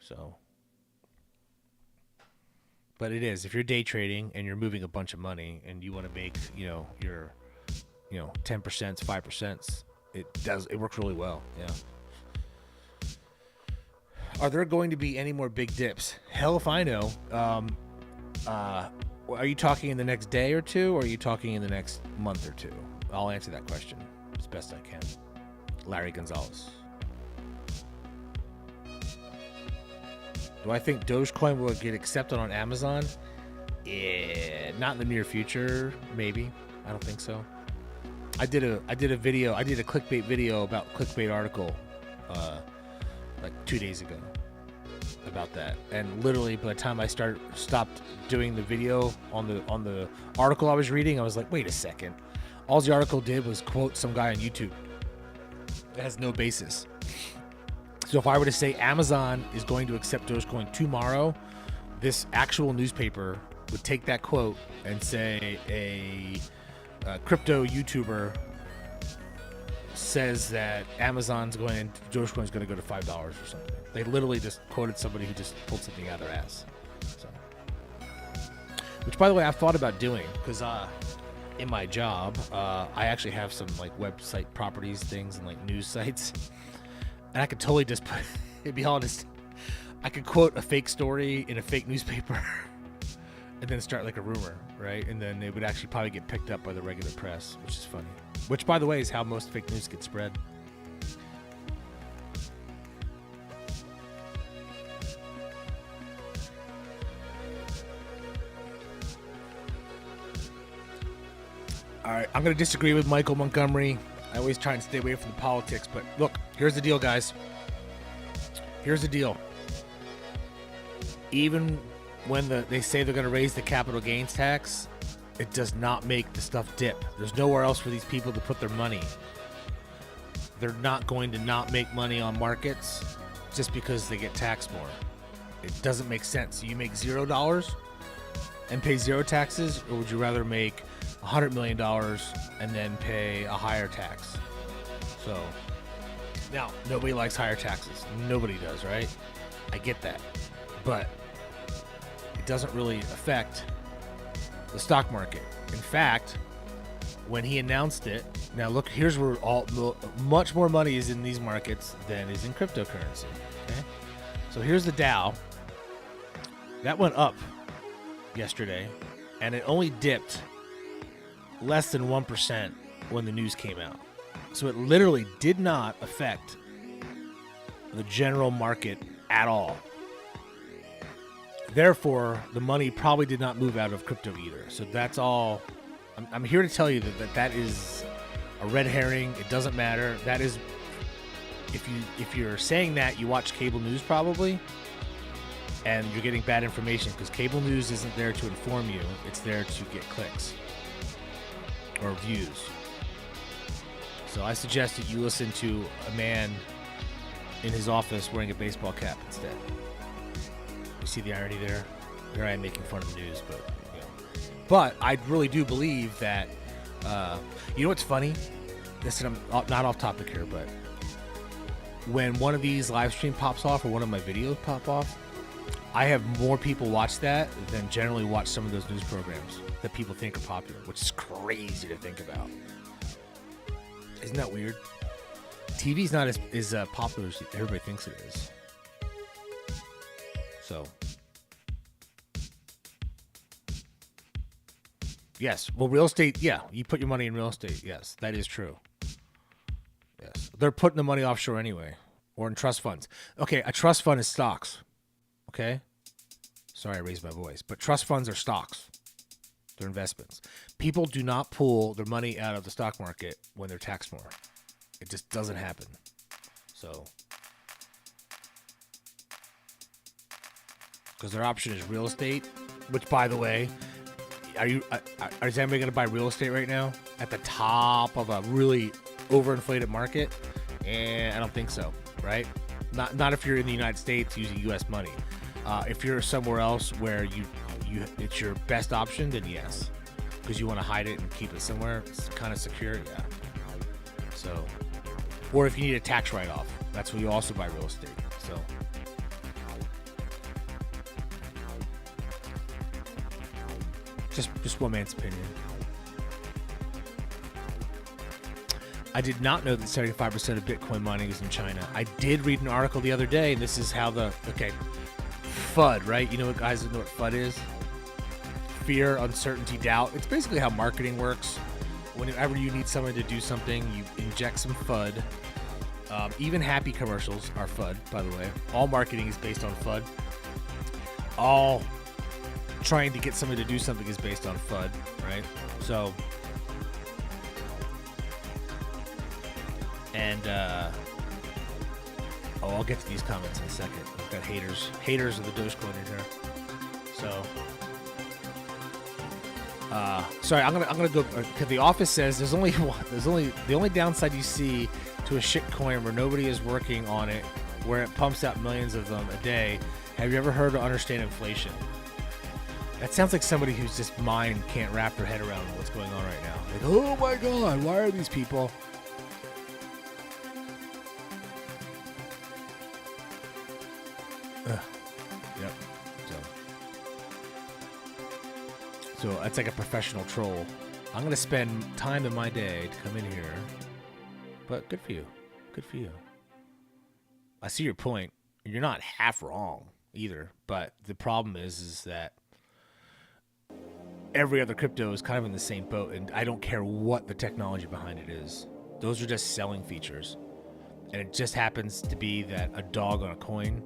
[SPEAKER 1] So, but it is, if you're day trading and you're moving a bunch of money and you want to make, your 10%, 5%, it works really well. Yeah. Are there going to be any more big dips? Hell if I know. Are you talking in the next day or two, or are you talking in the next month or two? I'll answer that question as best I can. Larry Gonzalez. Do I think Dogecoin will get accepted on Amazon? Yeah, not in the near future. Maybe. I don't think so. I did a clickbait video about clickbait article like 2 days ago about that. And literally, by the time I stopped doing the video on the article I was reading, I was like, wait a second. All the article did was quote some guy on YouTube. It has no basis. So if I were to say Amazon is going to accept Dogecoin tomorrow, this actual newspaper would take that quote and say a crypto YouTuber says that Amazon's going and Dogecoin's going to go to $5 or something. They literally just quoted somebody who just pulled something out of their ass. So, which, by the way, I've thought about doing because in my job, I actually have some like website properties things and like news sites, and I could totally just put. To be honest, I could quote a fake story in a fake newspaper. And then start like a rumor, right? And then it would actually probably get picked up by the regular press, which is funny. Which, by the way, is how most fake news gets spread. All right, I'm going to disagree with Michael Montgomery. I always try and stay away from the politics, but look, here's the deal, guys. Here's the deal. Even when they say they're going to raise the capital gains tax, it does not make the stuff dip. There's nowhere else for these people to put their money. They're not going to not make money on markets just because they get taxed more. It doesn't make sense. You make $0 and pay zero taxes, or would you rather make $100 million and then pay a higher tax? So now, nobody likes higher taxes. Nobody does, right? I get that. But it doesn't really affect the stock market. In fact, when he announced it, now look, here's where much more money is in these markets than is in cryptocurrency. Okay, so here's the Dow. That went up yesterday, and it only dipped less than 1% when the news came out. So it literally did not affect the general market at all. Therefore, the money probably did not move out of crypto either. So that's all. I'm here to tell you that is a red herring. It doesn't matter. That is, if you're saying that, you watch cable news probably, and you're getting bad information because cable news isn't there to inform you. It's there to get clicks or views. So I suggest that you listen to a man in his office wearing a baseball cap instead. You see the irony there? Here I am making fun of the news, but you know. But I really do believe that. You know what's funny? Listen, I'm not off topic here, but when one of these live stream pops off or one of my videos pop off, I have more people watch that than generally watch some of those news programs that people think are popular, which is crazy to think about. Isn't that weird? TV's not as popular as everybody thinks it is. So, yes. Well, real estate, yeah. You put your money in real estate. Yes, that is true. Yes. They're putting the money offshore anyway, or in trust funds. Okay, a trust fund is stocks. Okay? Sorry I raised my voice. But trust funds are stocks. They're investments. People do not pull their money out of the stock market when they're taxed more. It just doesn't happen. So, because their option is real estate, which, by the way, is anybody going to buy real estate right now at the top of a really overinflated market? And I don't think so, right? Not if you're in the United States using U.S. money. If you're somewhere else where it's your best option, then yes, because you want to hide it and keep it somewhere it's kind of secure. Yeah. So, or if you need a tax write-off, that's when you also buy real estate. So. Just one man's opinion. I did not know that 75% of Bitcoin mining is in China. I did read an article the other day, and this is how FUD, right? You know what, guys know what FUD is? Fear, uncertainty, doubt. It's basically how marketing works. Whenever you need someone to do something, you inject some FUD. Even happy commercials are FUD, by the way. All marketing is based on FUD. All trying to get somebody to do something is based on FUD, right? So, and Oh, I'll get to these comments in a second. I've got haters of the Dogecoin in here. So, sorry, I'm gonna go. Cause the office says the only downside you see to a shit coin where nobody is working on it, where it pumps out millions of them a day. Have you ever heard or understand inflation? That sounds like somebody whose just mind can't wrap their head around what's going on right now. Like, oh my God, why are these people? Yep. So that's like a professional troll. I'm gonna spend time in my day to come in here, but good for you. Good for you. I see your point. You're not half wrong either, but the problem is that every other crypto is kind of in the same boat, and I don't care what the technology behind it is. Those are just selling features, and it just happens to be that a dog on a coin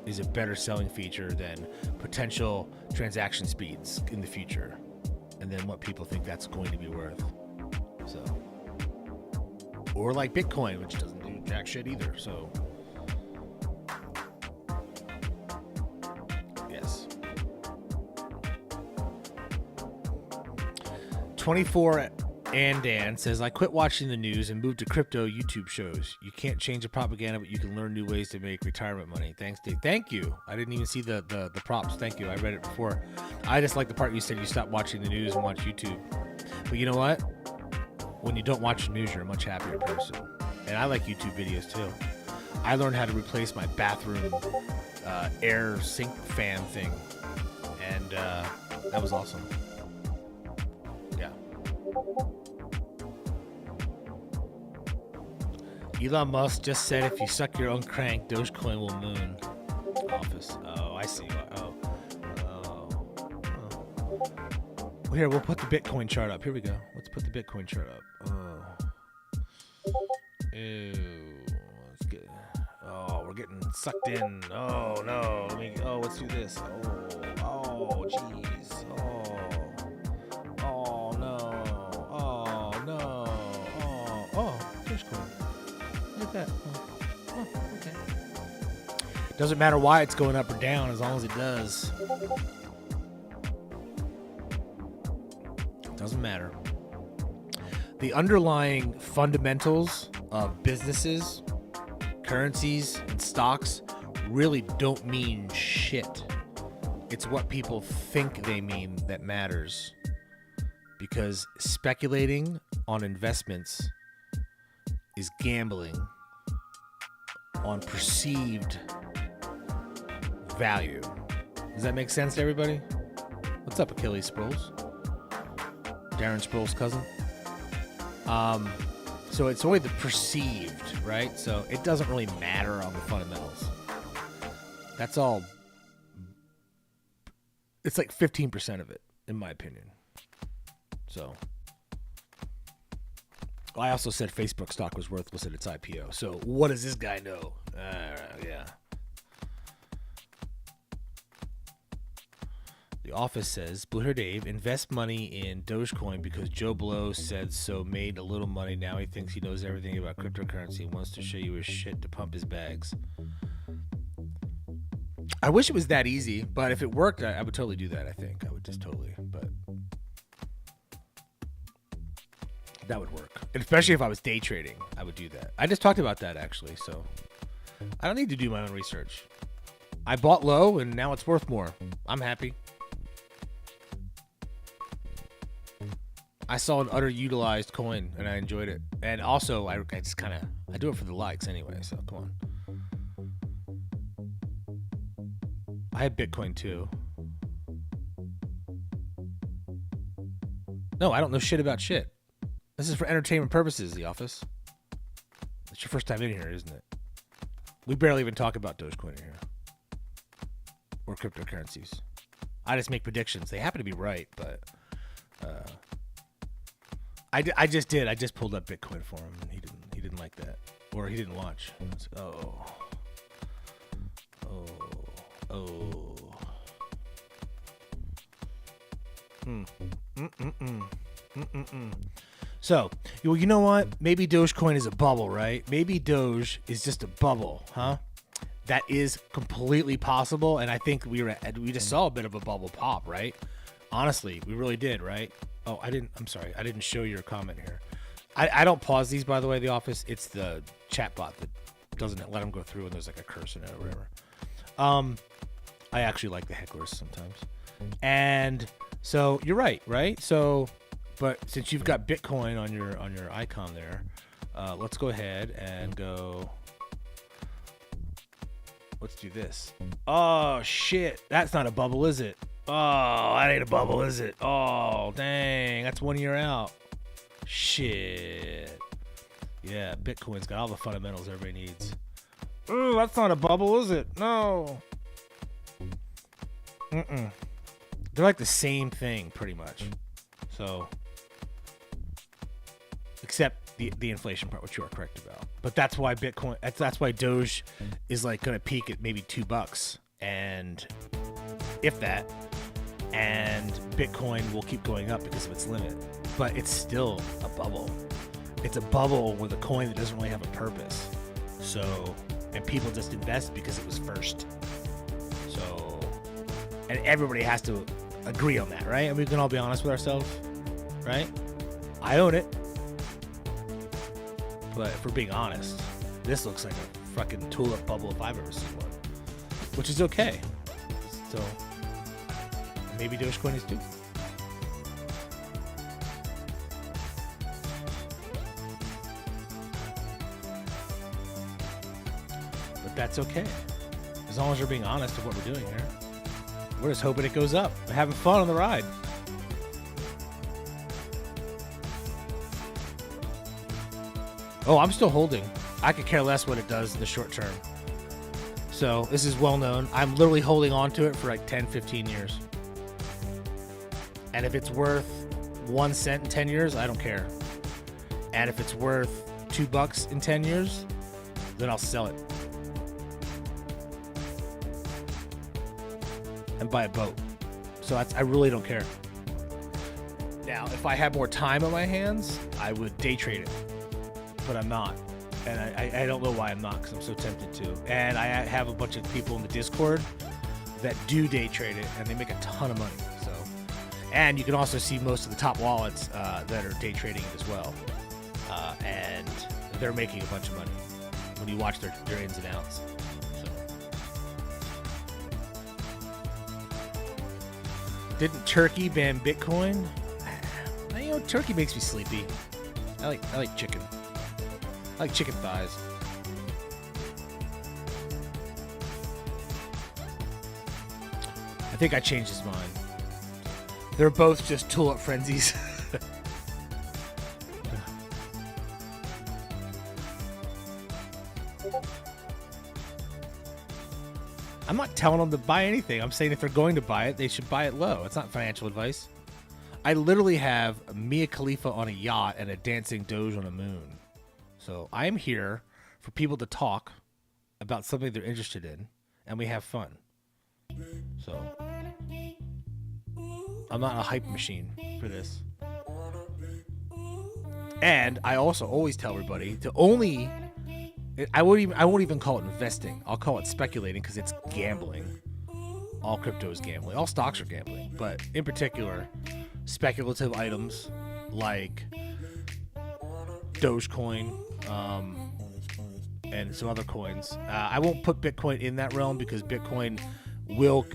[SPEAKER 1] is a better selling feature than potential transaction speeds in the future, and then what people think that's going to be worth. So, or like Bitcoin, which doesn't do jack shit either. So, yes. 24 Andan says, I quit watching the news and moved to crypto YouTube shows. You can't change the propaganda, but you can learn new ways to make retirement money. Thanks, Dave. Thank you. I didn't even see the props. Thank you. I read it before. I just like the part you said you stopped watching the news and watch YouTube. But you know what? When you don't watch the news, you're a much happier person. And I like YouTube videos too. I learned how to replace my bathroom air sink fan thing. And that was awesome. Yeah. Elon Musk just said if you suck your own crank, Dogecoin will moon. Office. Oh, I see. Well, here, we'll put the Bitcoin chart up. Here we go. Let's put the Bitcoin chart up. Ew. Let's get. Oh, we're getting sucked in. Oh, no. Let's do this. Oh, jeez. Oh, no. Dogecoin. Look at that. Oh, okay. Doesn't matter why it's going up or down as long as it does. Doesn't matter. The underlying fundamentals of businesses, currencies, and stocks really don't mean shit. It's what people think they mean that matters. Because speculating on investments is gambling on perceived value. Does that make sense to everybody? What's up, Achilles Sproles? Darren Sproles' cousin. So it's only the perceived, right? So it doesn't really matter on the fundamentals. That's all. It's like 15% of it, in my opinion. So I also said Facebook stock was worthless at its IPO. So what does this guy know? Yeah. The office says, Blue Hair Dave, invest money in Dogecoin because Joe Blow said so, made a little money. Now he thinks he knows everything about cryptocurrency and wants to show you his shit to pump his bags. I wish it was that easy, but if it worked, I would totally do that, I think. I would just totally, but that would work. And especially if I was day trading, I would do that. I just talked about that, actually, so I don't need to do my own research. I bought low, and now it's worth more. I'm happy. I saw an underutilized coin, and I enjoyed it. And also, I just kind of, I do it for the likes anyway, so come on. I had Bitcoin, too. No, I don't know shit about shit. This is for entertainment purposes, the office. It's your first time in here, isn't it? We barely even talk about Dogecoin in here. Or cryptocurrencies. I just make predictions. They happen to be right, but I just did. I just pulled up Bitcoin for him, and he didn't like that, or he didn't watch. So, well, you know what? Maybe Dogecoin is a bubble, right? Maybe Doge is just a bubble, huh? That is completely possible, and I think we just saw a bit of a bubble pop, right? Honestly, we really did, right? Oh, I'm sorry. I didn't show your comment here. I don't pause these, by the way, The Office. It's the chat bot that doesn't let them go through and there's like a curse in it or whatever. I actually like the hecklers sometimes. And so you're right? So, but since you've got Bitcoin on your icon there, let's go ahead and go. Let's do this. Oh shit, that's not a bubble, is it? Oh, that ain't a bubble, is it? Oh dang, that's 1 year out. Shit. Yeah, Bitcoin's got all the fundamentals everybody needs. Oh, that's not a bubble, is it? No. They're like the same thing, pretty much. So, except the inflation part, which you are correct about. But that's why Bitcoin. That's why Doge is like gonna peak at maybe $2, and if that, and Bitcoin will keep going up because of its limit. But it's still a bubble. It's a bubble with a coin that doesn't really have a purpose. So, and people just invest because it was first. So, and everybody has to agree on that, right? And we can all be honest with ourselves, right? I own it. But if we're being honest, this looks like a fucking tulip bubble if I've ever seen one. Which is okay. So, maybe Dogecoin is too. That's okay, as long as you're being honest with what we're doing here. We're just hoping it goes up. We're having fun on the ride. Oh, I'm still holding. I could care less what it does in the short term. So this is well known. I'm literally holding on to it for like 10, 15 years. And if it's worth 1 cent in 10 years, I don't care. And if it's worth $2 in 10 years, then I'll sell it. And buy a boat. So I really don't care. Now, if I had more time on my hands, I would day trade it. But I'm not. And I don't know why I'm not, because I'm so tempted to. And I have a bunch of people in the Discord that do day trade it, and they make a ton of money. So, and you can also see most of the top wallets that are day trading it as well. And they're making a bunch of money when you watch their ins and outs. Didn't Turkey ban Bitcoin? You know, turkey makes me sleepy. I like chicken. I like chicken thighs. I think I changed his mind. They're both just tulip frenzies. I'm not telling them to buy anything. I'm saying if they're going to buy it, they should buy it low. It's not financial advice. I literally have Mia Khalifa on a yacht and a dancing Doge on a moon. So I'm here for people to talk about something they're interested in, and we have fun. So I'm not a hype machine for this. And I also always tell everybody to only... I won't even call it investing. I'll call it speculating, because it's gambling. All crypto is gambling. All stocks are gambling. But in particular, speculative items like Dogecoin and some other coins. I won't put Bitcoin in that realm, because Bitcoin will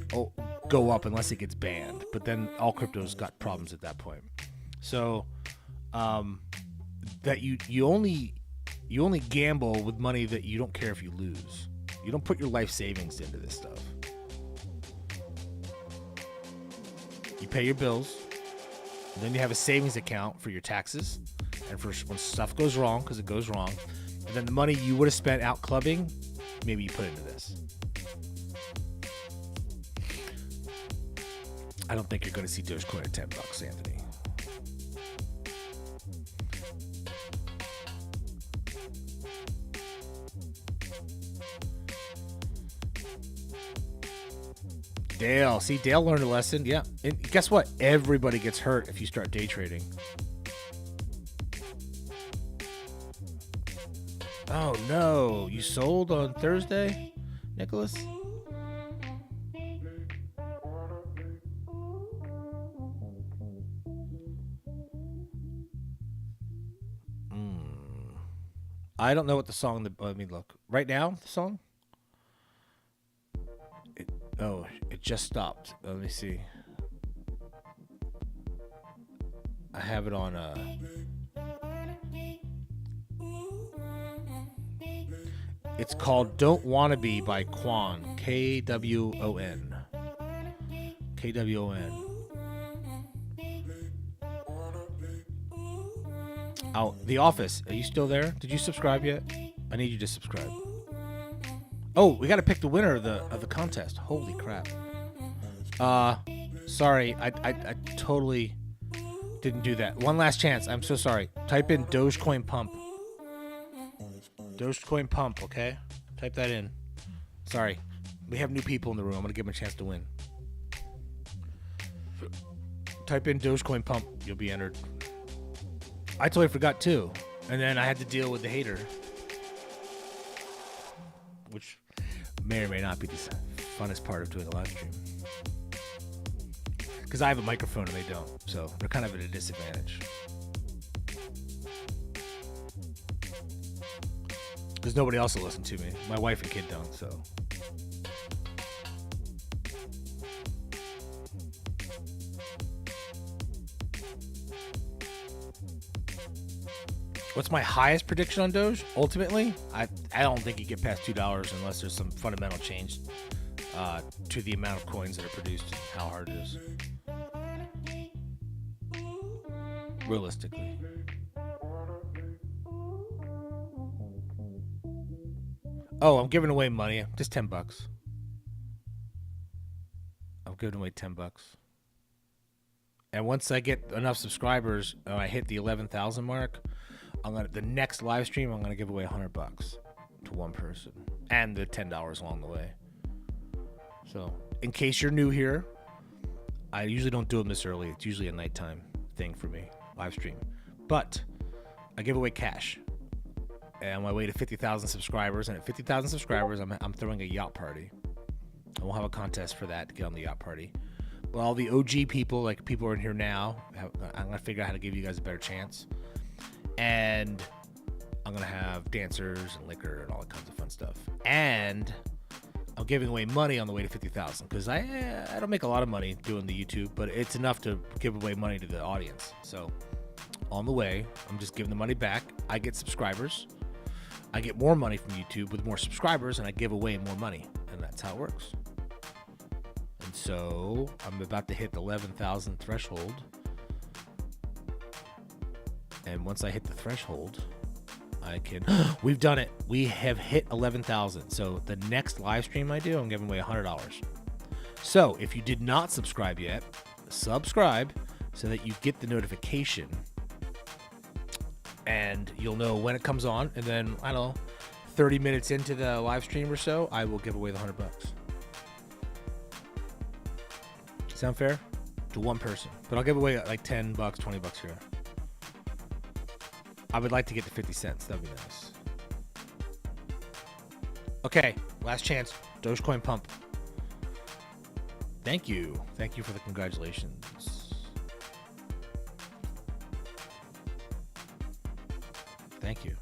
[SPEAKER 1] go up unless it gets banned. But then all crypto's got problems at that point. So that you only gamble with money that you don't care if you lose. You don't put your life savings into this stuff. You pay your bills, and then you have a savings account for your taxes and for when stuff goes wrong, because it goes wrong. And then the money you would have spent out clubbing, maybe you put into this. I don't think you're going to see Dogecoin at $10, Anthony. Dale. See, Dale learned a lesson. Yeah. And guess what? Everybody gets hurt if you start day trading. Oh no, you sold on Thursday, Nicholas? I don't know what the song. Let me look. Right now, the song. It just stopped. Let me see. I have it on. It's called "Don't Wanna Be" by Kwon. Kwon. Kwon. Oh, The Office. Are you still there? Did you subscribe yet? I need you to subscribe. Oh, we got to pick the winner of the contest. Holy crap. Sorry, I totally didn't do that. One last chance. I'm so sorry. Type in Dogecoin Pump. Dogecoin Pump, okay? Type that in. Sorry. We have new people in the room. I'm going to give them a chance to win. Type in Dogecoin Pump. You'll be entered. I totally forgot too. And then I had to deal with the hater. Which may or may not be the funnest part of doing a live stream. Because I have a microphone and they don't. So they're kind of at a disadvantage. Because nobody else will listen to me. My wife and kid don't, so. What's my highest prediction on Doge? Ultimately, I don't think you get past $2 unless there's some fundamental change to the amount of coins that are produced and how hard it is. Realistically. Oh, I'm giving away money. Just $10. I'm giving away $10. And once I get enough subscribers, I hit the 11,000 mark. The next live stream, I'm gonna give away $100 to one person, and the $10 along the way. So, in case you're new here, I usually don't do them this early. It's usually a nighttime thing for me, live stream. But I give away cash, and on my way to 50,000 subscribers. And at 50,000 subscribers, I'm throwing a yacht party. And we'll have a contest for that to get on the yacht party. But all the OG people, like people who are in here now, I'm gonna figure out how to give you guys a better chance. And I'm going to have dancers and liquor and all that kinds of fun stuff. And I'm giving away money on the way to 50,000 because I don't make a lot of money doing the YouTube, but it's enough to give away money to the audience. So on the way, I'm just giving the money back. I get subscribers. I get more money from YouTube with more subscribers, and I give away more money. And that's how it works. And so I'm about to hit the 11,000 threshold. And once I hit the threshold, I can... We've done it. We have hit 11,000. So the next live stream I do, I'm giving away $100. So if you did not subscribe yet, subscribe so that you get the notification. And you'll know when it comes on. And then, I don't know, 30 minutes into the live stream or so, I will give away the $100. Sound fair? To one person. But I'll give away like $10, $20 here. I would like to get to 50 cents. That'd be nice. Okay, last chance. Dogecoin Pump. Thank you. Thank you for the congratulations. Thank you.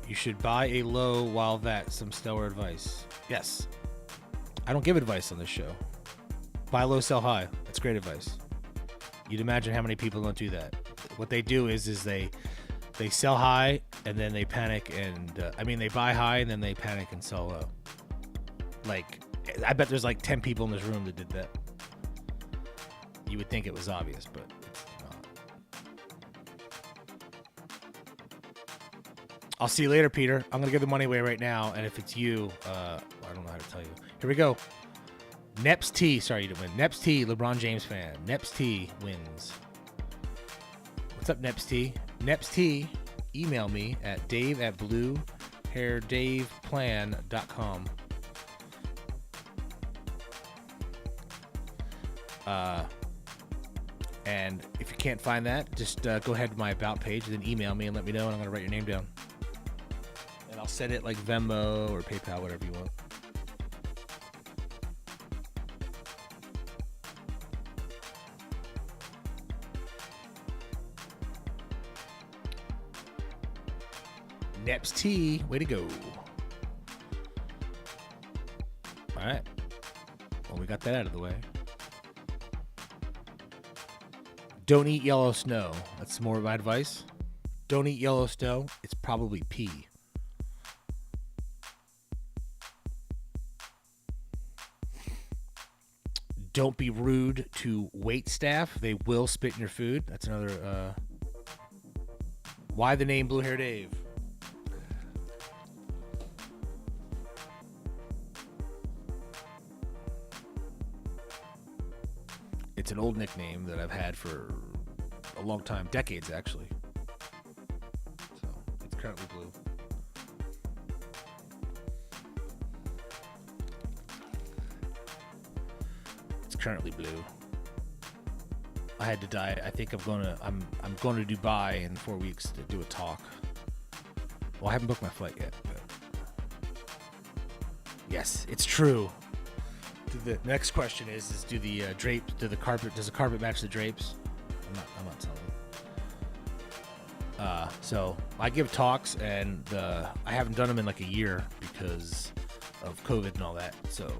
[SPEAKER 1] You should buy a low while that. Some stellar advice. Yes. I don't give advice on this show. Buy low, sell high. That's great advice. You'd imagine how many people don't do that. What they do is they sell high and then they panic and they buy high and then they panic and sell low. Like, I bet there's like 10 people in this room that did that. You would think it was obvious, but it's not. I'll see you later, Peter. I'm gonna give the money away right now, and if it's you, I don't know how to tell you. Here we go. Neps T, sorry you didn't win. Neps T, LeBron James fan. Neps T wins. What's up, Neps T? Neps T, email me at dave@bluehairdaveplan.com. And if you can't find that, just go ahead to my About page and then email me and let me know, and I'm going to write your name down. And I'll send it like Venmo or PayPal, whatever you want. Neps T, way to go. All right. Well, we got that out of the way. Don't eat yellow snow. That's more of my advice. Don't eat yellow snow. It's probably pee. Don't be rude to wait staff. They will spit in your food. That's another. Why the name Blue Hair Dave? It's an old nickname that I've had for a long time, decades actually. So it's currently blue. It's currently blue. I had to die. I think I'm going to Dubai in 4 weeks to do a talk. Well, I haven't booked my flight yet. But yes, it's true. The next question is does the carpet match the drapes? I'm not telling you. So I give talks, and I haven't done them in like a year because of COVID and all that. So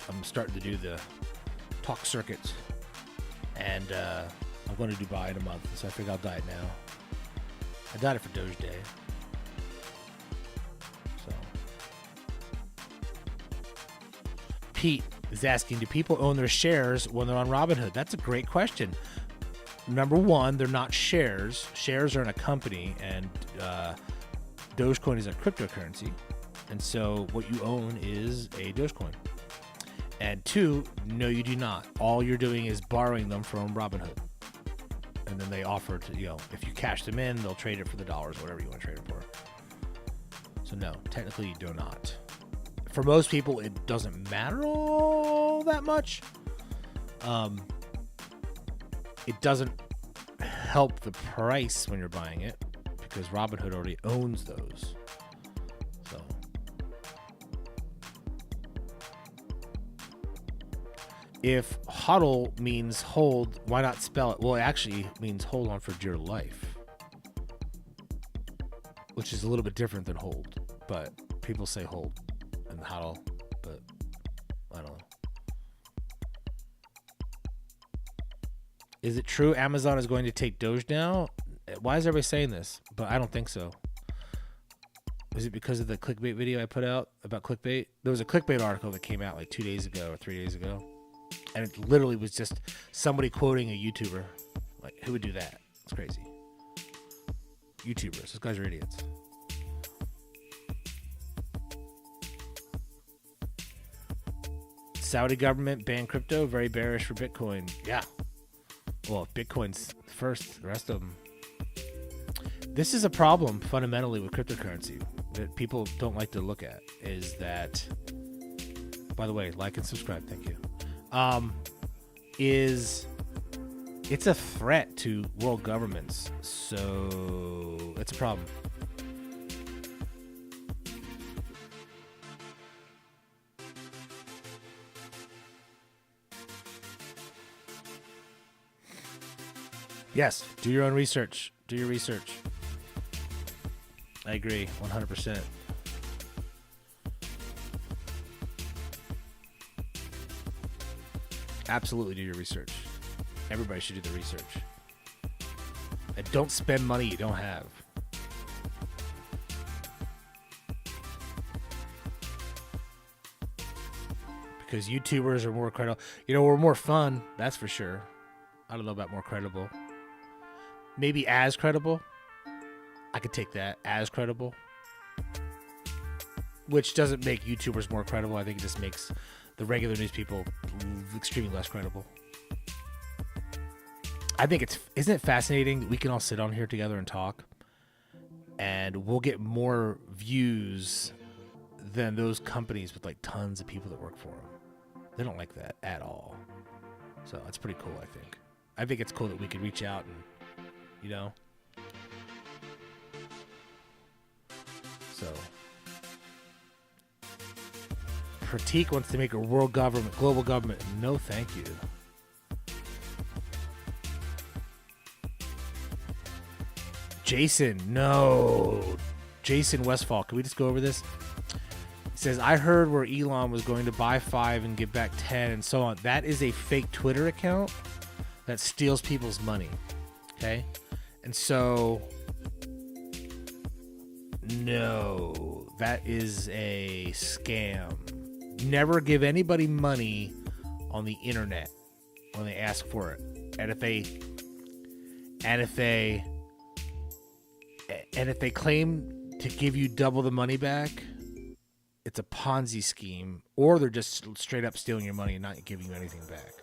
[SPEAKER 1] I'm starting to do the talk circuits, and I'm going to Dubai in a month. So I figure I'll diet now. I dieted for Doge Day. So Pete is asking, do people own their shares when they're on Robinhood? That's a great question. Number one, they're not shares. Shares are in a company, and Dogecoin is a cryptocurrency. And so what you own is a Dogecoin. And two, no, you do not. All you're doing is borrowing them from Robinhood. And then they offer to, if you cash them in, they'll trade it for the dollars, whatever you want to trade it for. So no, technically you do not. For most people, it doesn't matter all that much. It doesn't help the price when you're buying it because Robinhood already owns those. So if HODL means hold, why not spell it? Well, it actually means hold on for dear life, which is a little bit different than hold, but people say hold and HODL, but I don't know. Is it true Amazon is going to take Doge now? Why is everybody saying this? But I don't think so. Is it because of the clickbait video I put out about clickbait? There was a clickbait article that came out like 2 days ago or 3 days ago. And it literally was just somebody quoting a YouTuber. Like, who would do that? It's crazy. YouTubers. Those guys are idiots. Saudi government banned crypto. Very bearish for Bitcoin. Yeah. Well, Bitcoin's first. The rest of them. This is a problem fundamentally with cryptocurrency that people don't like to look at. Is that, by the way, like and subscribe. Thank you. It's a threat to world governments, so it's a problem. Yes, do your own research. Do your research. I agree, 100%. Absolutely do your research. Everybody should do the research. And don't spend money you don't have. Because YouTubers are more credible. We're more fun, that's for sure. I don't know about more credible. Maybe as credible. I could take that. As credible. Which doesn't make YouTubers more credible. I think it just makes the regular news people extremely less credible. I think isn't it fascinating that we can all sit on here together and talk, and we'll get more views than those companies with like tons of people that work for them. They don't like that at all. So that's pretty cool, I think. I think it's cool that we could reach out and, you know. So, Pratik wants to make a world government, global government. No, thank you. Jason, no. Jason Westfall, can we just go over this? He says, I heard where Elon was going to buy 5 and give back 10 and so on. That is a fake Twitter account that steals people's money. Okay? And so, no, that is a scam. Never give anybody money on the internet when they ask for it. And if they claim to give you double the money back, it's a Ponzi scheme, or they're just straight up stealing your money and not giving you anything back.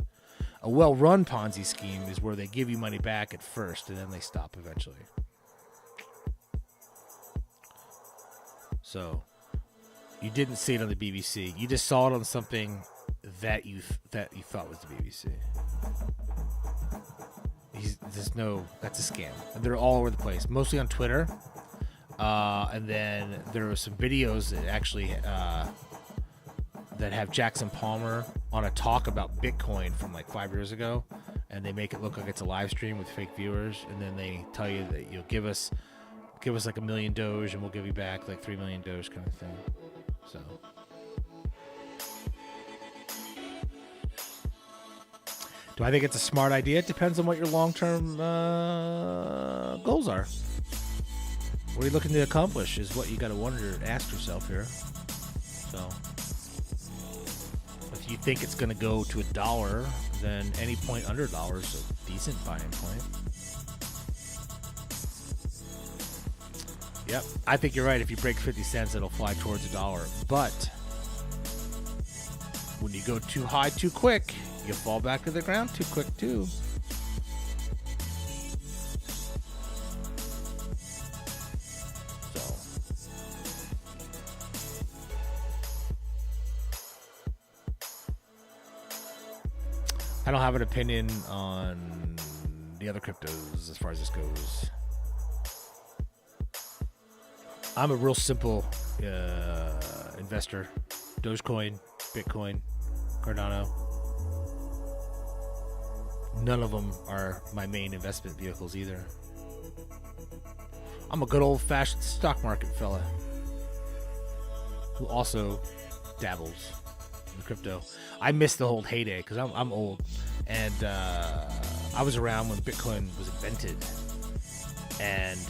[SPEAKER 1] A well-run Ponzi scheme is where they give you money back at first and then they stop eventually. So, you didn't see it on the BBC. You just saw it on something that you thought was the BBC. That's a scam. And they're all over the place, mostly on Twitter. And then there were some videos that actually that have Jackson Palmer on a talk about Bitcoin from like 5 years ago, and they make it look like it's a live stream with fake viewers, and then they tell you that you'll give us like 1 million Doge and we'll give you back like 3 million Doge kind of thing. So do I think it's a smart idea? It depends on what your long-term goals are. What are you looking to accomplish is what you got to ask yourself here. So, if you think it's going to go to $1, then any point under $1 is a decent buying point. Yep, I think you're right. If you break 50 cents, it'll fly towards $1. But when you go too high too quick, you fall back to the ground too quick too. I don't have an opinion on the other cryptos as far as this goes. I'm a real simple investor. Dogecoin, Bitcoin, Cardano. None of them are my main investment vehicles either. I'm a good old-fashioned stock market fella who also dabbles in crypto. I missed the whole heyday because I'm old, and I was around when Bitcoin was invented, and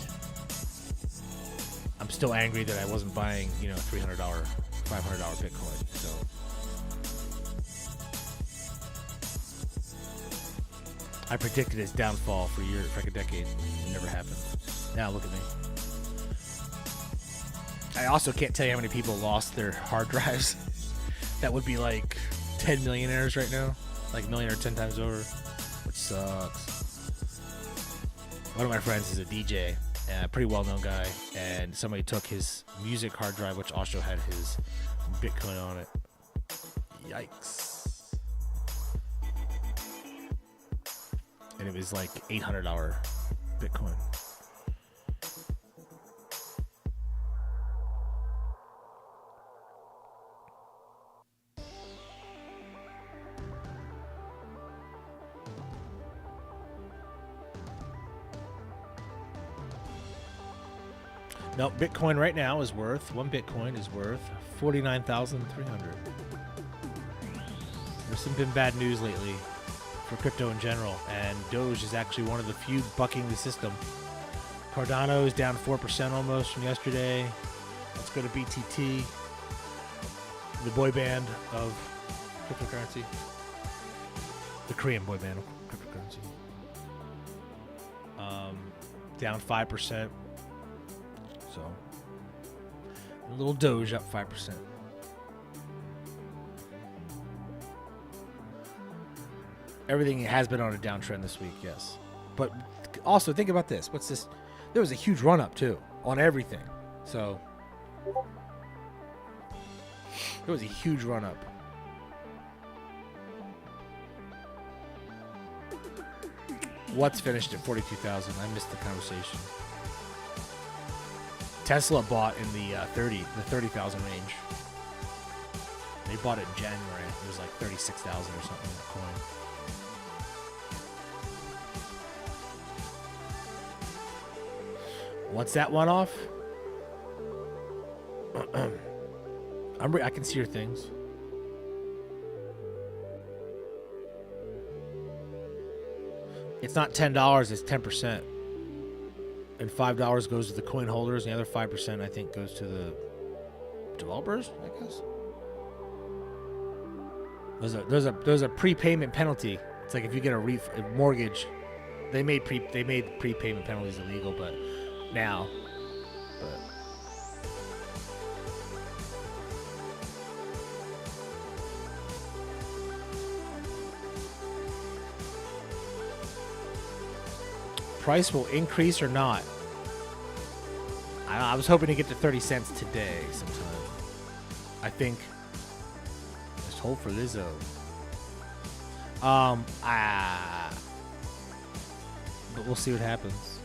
[SPEAKER 1] I'm still angry that I wasn't buying, $300, $500 Bitcoin. So I predicted its downfall for like a decade. It never happened. Now look at me. I also can't tell you how many people lost their hard drives. That would be like 10 millionaires right now, like a million or 10 times over, which sucks. One of my friends is a DJ, a pretty well-known guy, and somebody took his music hard drive, which also had his Bitcoin on it. Yikes. And it was like $800 Bitcoin. No, Bitcoin right now is worth, one Bitcoin is worth 49,300. There's been bad news lately for crypto in general, and Doge is actually one of the few bucking the system. Cardano is down 4% almost from yesterday. Let's go to BTT, the boy band of cryptocurrency. The Korean boy band of cryptocurrency. Down 5%. So, a little Doge up 5%. Everything has been on a downtrend this week, yes. But also, think about this. What's this? There was a huge run-up, too, on everything. So, there was a huge run-up.
[SPEAKER 2] What's finished at 42,000? I missed the conversation. Tesla bought in the 30,000 range. They bought it in January. It was like 36,000 or something a coin. What's that one off? I can see your things. It's not $10, it's 10%. And $5 goes to the coin holders, and the other 5% I think goes to the developers, I guess. There's a prepayment penalty. It's like if you get a mortgage, they made prepayment penalties illegal, but now, price will increase or not. I was hoping to get to 30 cents today sometime. I think. Just hope for Lizzo. But we'll see what happens.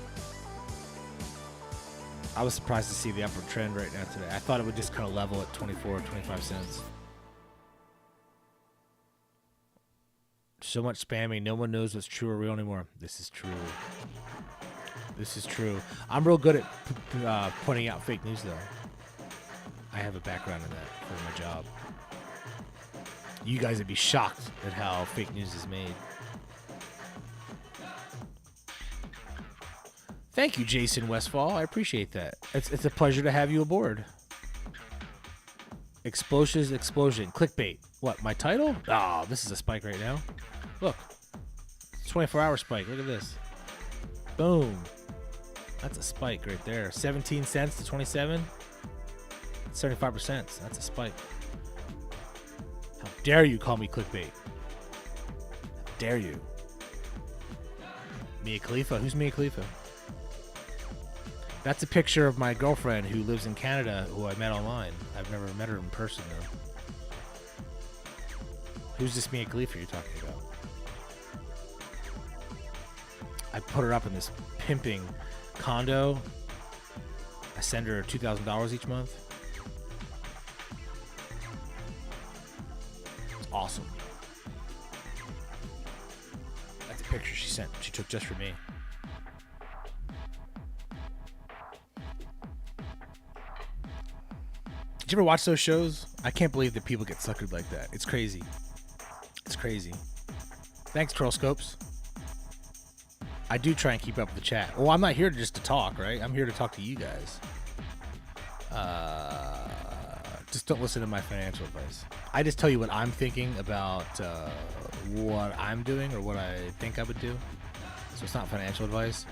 [SPEAKER 2] I was surprised to see the upward trend right now today. I thought it would just kind of level at 24 or 25 cents. So much spamming. No one knows what's true or real anymore. This is true. This is true. I'm real good at pointing out fake news, though. I have a background in that for my job. You guys would be shocked at how fake news is made. Thank you, Jason Westfall. I appreciate that. It's a pleasure to have you aboard. Explosions, explosion. Clickbait. What, my title? Oh, this is a spike right now. Look. 24-hour spike. Look at this. Boom. That's a spike right there. 17 cents to 27. 75%. That's a spike. How dare you call me clickbait? How dare you? Mia Khalifa? Who's Mia Khalifa? That's a picture of my girlfriend who lives in Canada, who I met online. I've never met her in person, though. Who's this Mia Khalifa you're talking about? I put her up in this pimping condo. I send her $2,000 each month. It's awesome. That's a picture she took just for me. Did you ever watch those shows? I can't believe that people get suckered like that. It's crazy. It's crazy. Thanks, Trollscopes. I do try and keep up with the chat. Well, I'm not here just to talk, right? I'm here to talk to you guys. Just don't listen to my financial advice. I just tell you what I'm thinking about what I'm doing or what I think I would do. So it's not financial advice.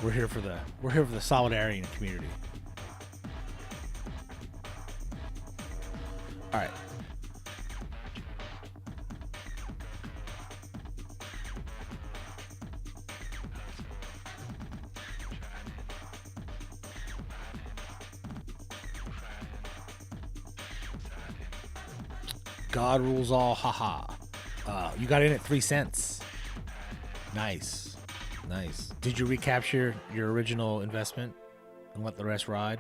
[SPEAKER 2] We're here for the solidarity in the community. All right. God rules all, haha. You got in at 3 cents. Nice. Nice. Did you recapture your original investment and let the rest ride?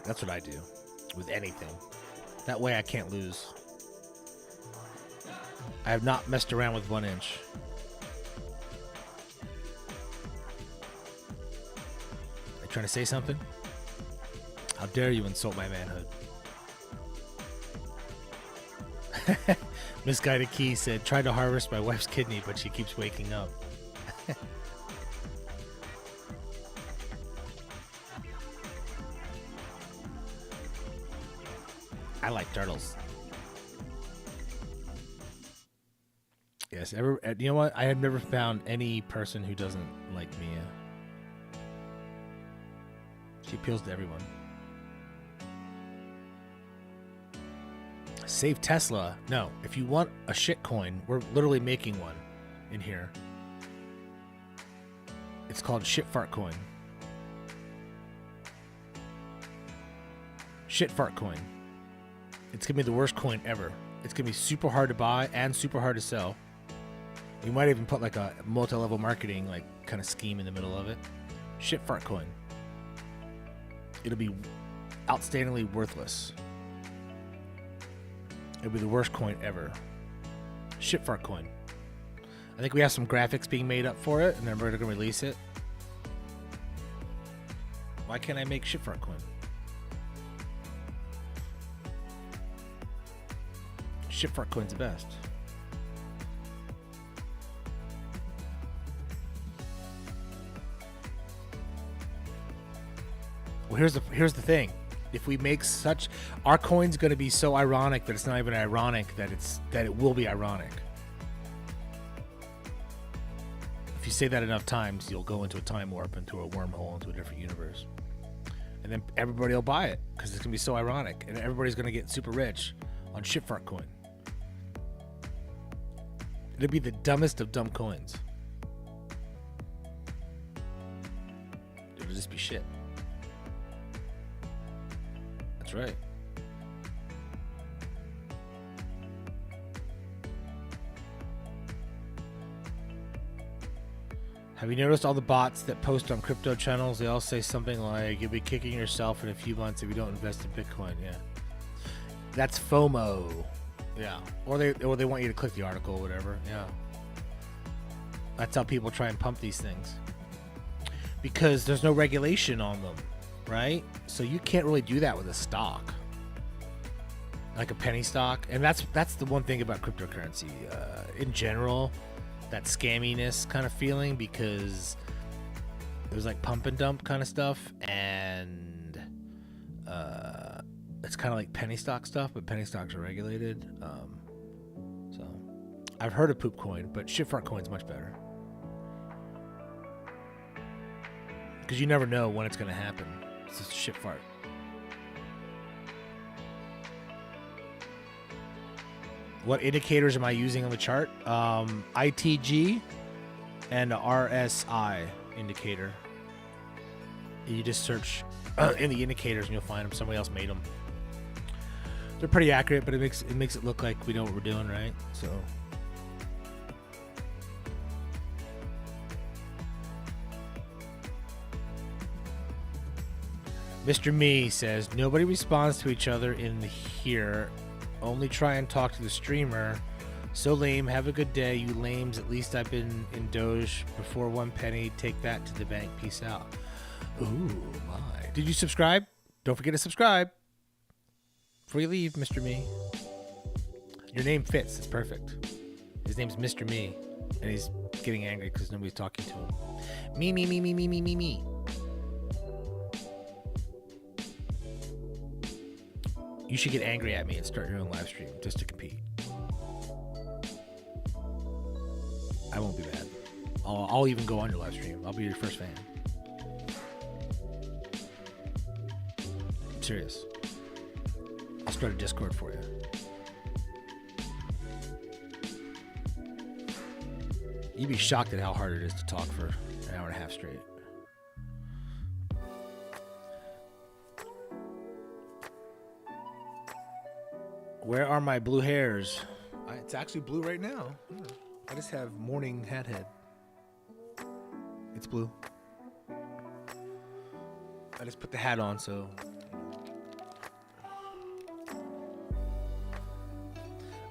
[SPEAKER 2] That's what I do with anything. That way I can't lose. I have not messed around with 1 inch. Are you trying to say something? How dare you insult my manhood? Misguided Key said, tried to harvest my wife's kidney, but she keeps waking up. I like turtles. Yes, you know what? I have never found any person who doesn't like Mia. She appeals to everyone. Save Tesla. No, if you want a shit coin, we're literally making one in here. It's called Shit Fart Coin. Shit fart coin. It's gonna be the worst coin ever. It's gonna be super hard to buy and super hard to sell. We might even put like a multi-level marketing like kind of scheme in the middle of it. Shit fart coin. It'll be outstandingly worthless. It'll be the worst coin ever. Shit fart coin. I think we have some graphics being made up for it, and then we're gonna release it. Why can't I make shit fart coin? Shit fart coin's the best. Well, here's the thing. If we make such, our coin's gonna be so ironic that it's not even ironic that it will be ironic. If you say that enough times, you'll go into a time warp, into a wormhole, into a different universe. And then everybody will buy it because it's going to be so ironic. And everybody's going to get super rich on shitfart coin. It'll be the dumbest of dumb coins. It'll just be shit. That's right. Have you noticed all the bots that post on crypto channels? They all say something like, you'll be kicking yourself in a few months if you don't invest in Bitcoin. Yeah. That's FOMO. Yeah. Or they want you to click the article or whatever. Yeah. That's how people try and pump these things. Because there's no regulation on them, right? So you can't really do that with a stock. Like a penny stock. And that's the one thing about cryptocurrency. In general, that scamminess kind of feeling, because there's like pump and dump kind of stuff, and it's kind of like penny stock stuff, but penny stocks are regulated. So I've heard of poop coin, but shit fart coin's much better, because you never know when it's going to happen. It's just shit fart. What indicators am I using on the chart? ITG and a RSI indicator. You just search in the indicators and you'll find them. Somebody else made them. They're pretty accurate, but it makes it look like we know what we're doing, right? So. Mr. Me says, nobody responds to each other in here. Only try and talk to the streamer. So lame. Have a good day, you lames. At least I've been in Doge before 1 penny. Take that to the bank. Peace out. Ooh, my. Did you subscribe? Don't forget to subscribe. Before you leave, Mr. Me. Your name fits. It's perfect. His name's Mr. Me. And he's getting angry because nobody's talking to him. Me, me, me, me, me, me, me, me. You should get angry at me and start your own live stream just to compete. I won't be mad. I'll even go on your live stream. I'll be your first fan. I'm serious. I'll start a Discord for you. You'd be shocked at how hard it is to talk for an hour and a half straight. Where are my blue hairs? It's actually blue right now. I just have morning hat head. It's blue. I just put the hat on, so.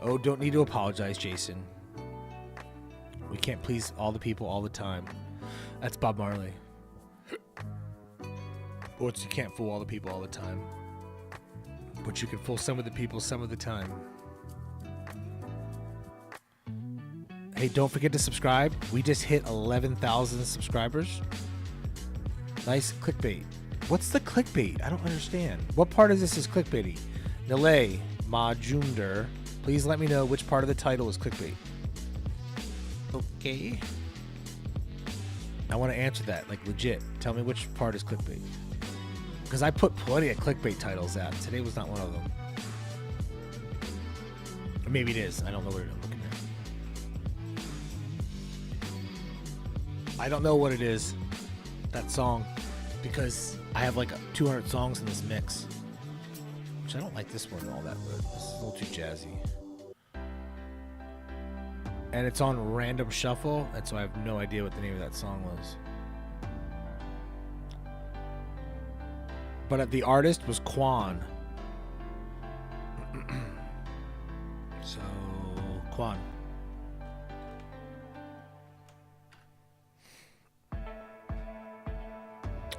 [SPEAKER 2] Oh, don't need to apologize, Jason. We can't please all the people all the time. That's Bob Marley. Or it's you can't fool all the people all the time. But you can fool some of the people some of the time. Hey, don't forget to subscribe. We just hit 11,000 subscribers. Nice clickbait. What's the clickbait? I don't understand. What part of this is clickbaity? Nile Majunder, please let me know which part of the title is clickbait. Okay. I want to answer that, like legit. Tell me which part is clickbait. Because I put plenty of clickbait titles out. Today was not one of them. Or maybe it is. I don't know what I'm looking at. I don't know what it is. That song. Because I have like 200 songs in this mix. Actually, I don't like this one all that much. This is a little too jazzy. And it's on Random Shuffle, and so I have no idea what the name of that song was. But the artist was Quan. So, Quan.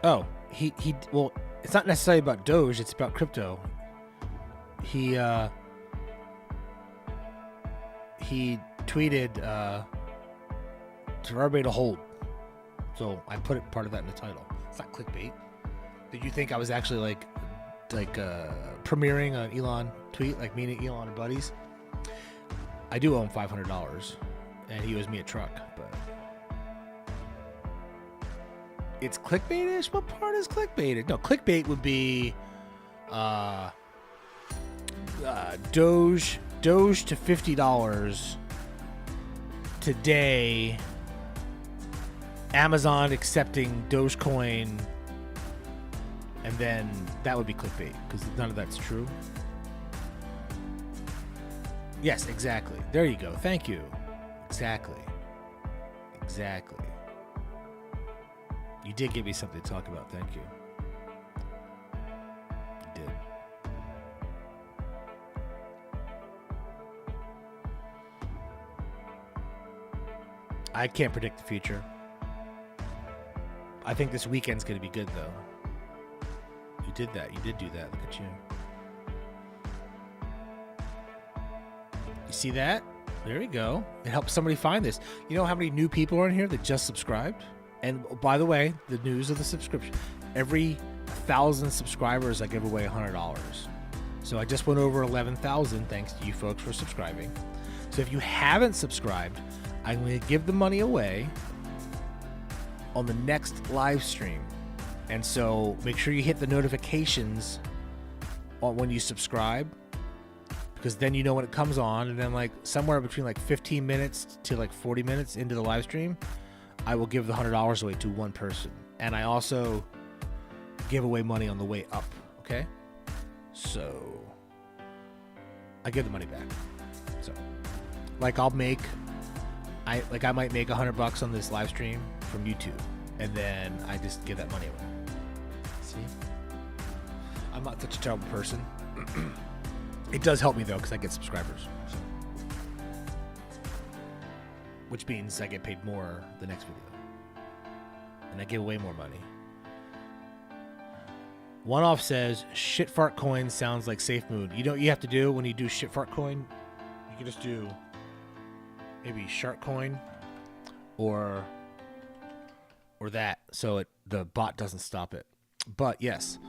[SPEAKER 2] Oh, well, it's not necessarily about Doge, it's about crypto. He tweeted for everybody to hold. So I put it part of that in the title. It's not clickbait. Did you think I was actually like premiering an Elon tweet, like me and Elon are buddies? I do owe him $500, and he owes me a truck, but it's clickbaitish. What part is clickbaited? No, clickbait would be Doge to $50 today. Amazon accepting Dogecoin, and then that would be clickbait because none of that's true. Yes, exactly. There you go. Thank you. Exactly. You did give me something to talk about. Thank you. You did. I can't predict the future. I think this weekend's going to be good, though. You did that. You did do that. Look at you. You see that? There we go. It helps somebody find this. You know how many new people are in here that just subscribed? And by the way, the news of the subscription. Every 1,000 subscribers, I give away $100. So I just went over 11,000 thanks to you folks for subscribing. So if you haven't subscribed, I'm going to give the money away on the next live stream. And so make sure you hit the notifications on when you subscribe, because then you know when it comes on, and then like somewhere between like 15 minutes to like 40 minutes into the live stream, I will give the $100 away to one person. And I also give away money on the way up. Okay? So I give the money back. So like I might make $100 on this live stream from YouTube, and then I just give that money away. See? I'm not such a terrible person. It does help me though, because I get subscribers. So. Which means I get paid more the next video. And I give away more money. One Off says, shit fart coin sounds like Safe Moon. You know what you have to do when you do shit fart coin? You can just do maybe shark coin or that, so the bot doesn't stop it. But yes,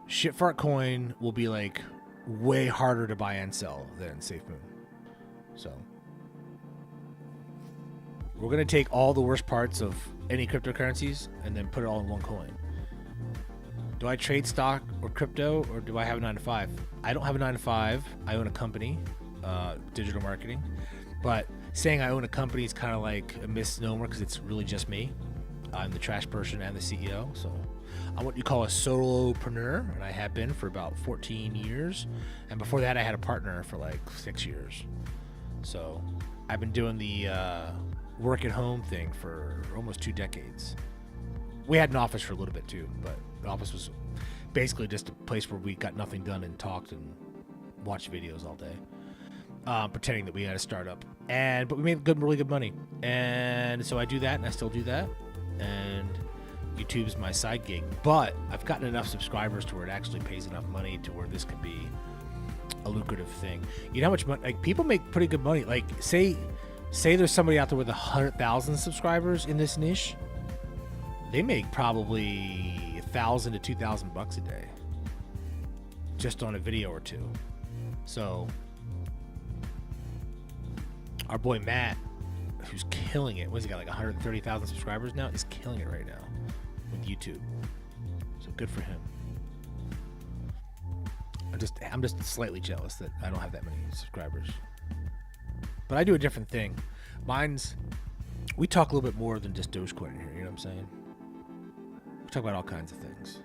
[SPEAKER 2] shit fart coin will be like way harder to buy and sell than Safe Moon. So we're gonna take all the worst parts of any cryptocurrencies and then put it all in one coin. Do I trade stock or crypto, or do I have a 9-to-5? I don't have a 9-to-5. I own a company, digital marketing. But saying I own a company is kind of like a misnomer because it's really just me. I'm the trash person and the CEO. So I'm what you call a solopreneur, and I have been for about 14 years. And before that, I had a partner for like 6 years. So I've been doing the work at home thing for almost 2 decades. We had an office for a little bit too, but the office was basically just a place where we got nothing done and talked and watched videos all day, pretending that we had a startup. But we made really good money, and so I do that, and I still do that. And YouTube's my side gig, but I've gotten enough subscribers to where it actually pays enough money to where this could be a lucrative thing. You know how much money? Like, people make pretty good money. Like, say there's somebody out there with 100,000 subscribers in this niche. They make probably $1,000 to $2,000 a day just on a video or two. So our boy Matt, who's killing it, what's he got, like 130,000 subscribers now? He's killing it right now with YouTube. So good for him. I'm just slightly jealous that I don't have that many subscribers. But I do a different thing. We talk a little bit more than just Dogecoin in here, you know what I'm saying? We talk about all kinds of things.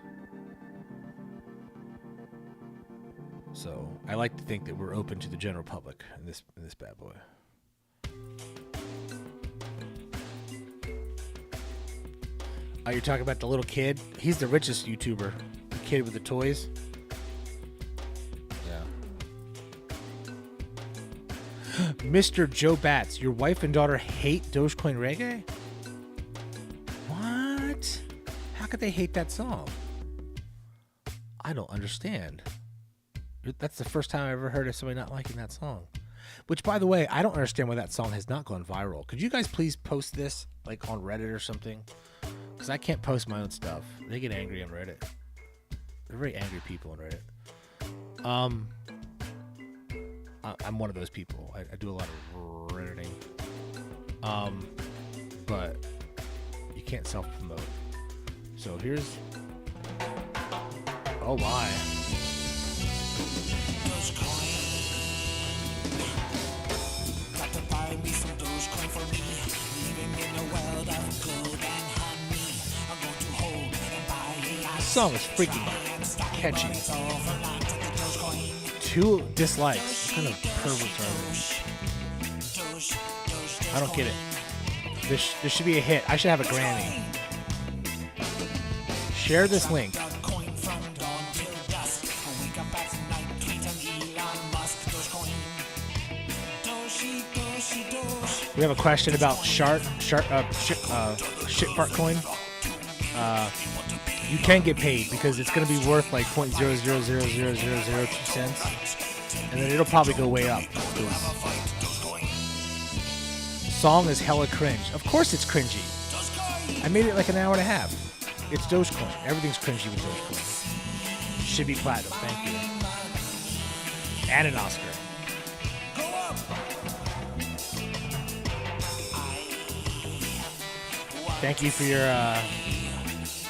[SPEAKER 2] So I like to think that we're open to the general public in this bad boy. Oh, you're talking about the little kid? He's the richest YouTuber. The kid with the toys. Yeah. Mr. Joe Batts, your wife and daughter hate Dogecoin Reggae? What? How could they hate that song? I don't understand. That's the first time I ever heard of somebody not liking that song. Which, by the way, I don't understand why that song has not gone viral. Could you guys please post this, like, on Reddit or something? Because I can't post my own stuff. They get angry on Reddit. They're very angry people on Reddit. I'm one of those people. I do a lot of Redditing. But you can't self-promote. So here's... Oh, my. Got to buy me some Dogecoin for me. Living in a world of gold and honey. I'm going to hold and buy. This song is freaking catchy. 2 dislikes. What kind of perverts are they? I don't get it. This should be a hit. I should have a Grammy. Share this link. We have a question about shit fart coin. You can get paid because it's going to be worth like 0.0000002 cents, and then it'll probably go way up. Song is hella cringe. Of course it's cringy. I made it like an hour and a half. It's Dogecoin. Everything's cringy with Dogecoin. Should be platinum. Thank you. And an Oscar. Thank you for your,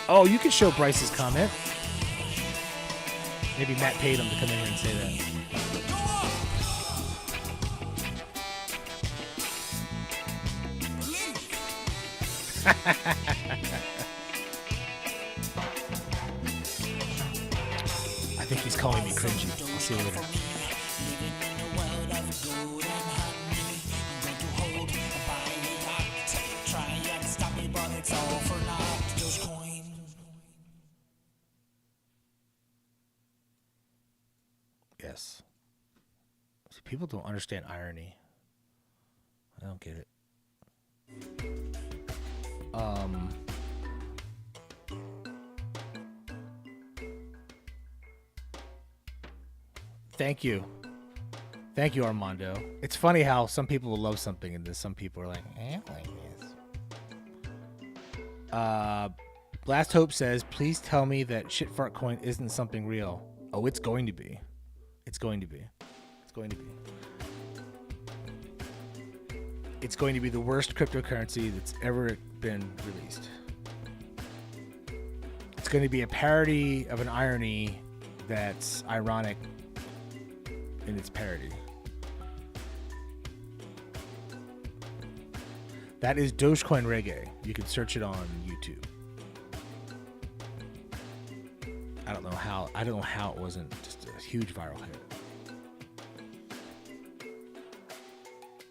[SPEAKER 2] Oh, you can show Bryce's comment. Maybe Matt paid him to come in here and say that. I think he's calling me cringy. I'll see you later. Yes. See, people don't understand irony. I don't get it. Thank you. Thank you, Armando. It's funny how some people will love something and then some people are like, I like this. Last Hope says, please tell me that shit fart coin isn't something real. Oh, it's going to be. It's going to be. It's going to be. It's going to be the worst cryptocurrency that's ever been released. It's going to be a parody of an irony that's ironic in its parody. That is Dogecoin Reggae. You can search it on YouTube. I don't know how it wasn't just a huge viral hit.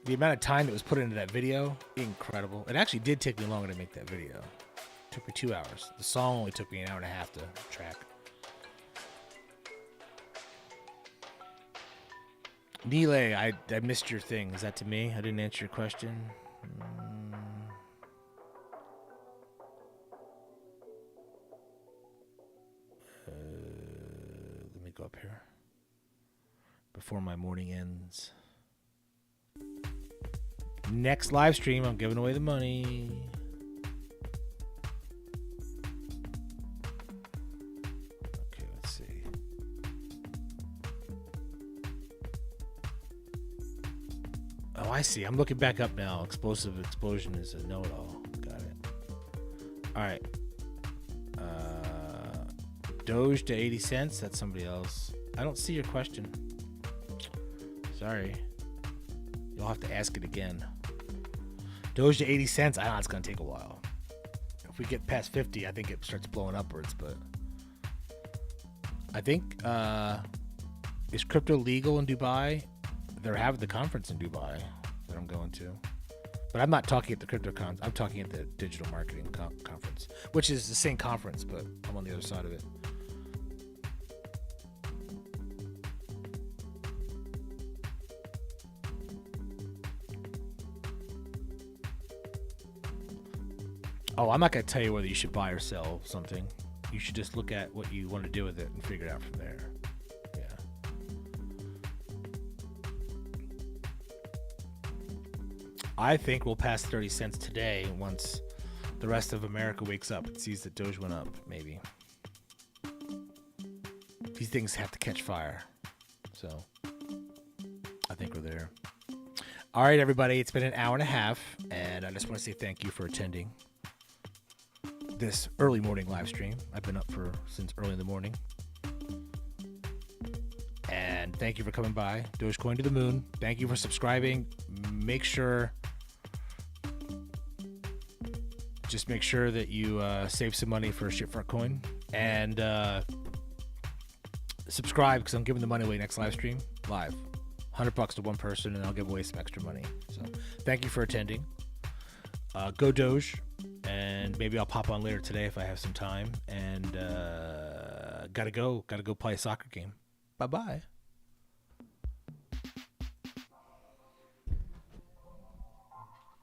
[SPEAKER 2] The amount of time that was put into that video, incredible. It actually did take me longer to make that video. It took me 2 hours. The song only took me an hour and a half to track. Nile, I missed your thing. Is that to me? I didn't answer your question. Let me go up here before my morning ends. Next live stream, I'm giving away the money. Okay, let's see. Oh, I see. I'm looking back up now. Explosive Explosion is a know-it-all. Got it. All right. Doge to 80 cents. That's somebody else. I don't see your question. Sorry. You'll have to ask it again. Doge to 80 cents. I know it's going to take a while. If we get past 50, I think it starts blowing upwards. But I think Is crypto legal in Dubai? They're having the conference in Dubai that I'm going to. But I'm not talking at the CryptoCon. I'm talking at the digital marketing conference, which is the same conference, but I'm on the other side of it. Oh, I'm not going to tell you whether you should buy or sell something. You should just look at what you want to do with it and figure it out from there. Yeah. I think we'll pass 30 cents today once the rest of America wakes up and sees that Doge went up, maybe. These things have to catch fire. So, I think we're there. All right, everybody. It's been an hour and a half, and I just want to say thank you for attending this early morning live stream. I've been up since early in the morning. And thank you for coming by. Dogecoin to the moon. Thank you for subscribing. Make sure that you save some money for Shitfront Coin. And subscribe, because I'm giving the money away next live stream. Live. $100 to one person, and I'll give away some extra money. So thank you for attending. Go Doge. And maybe I'll pop on later today if I have some time. And gotta go play a soccer game. Bye-bye.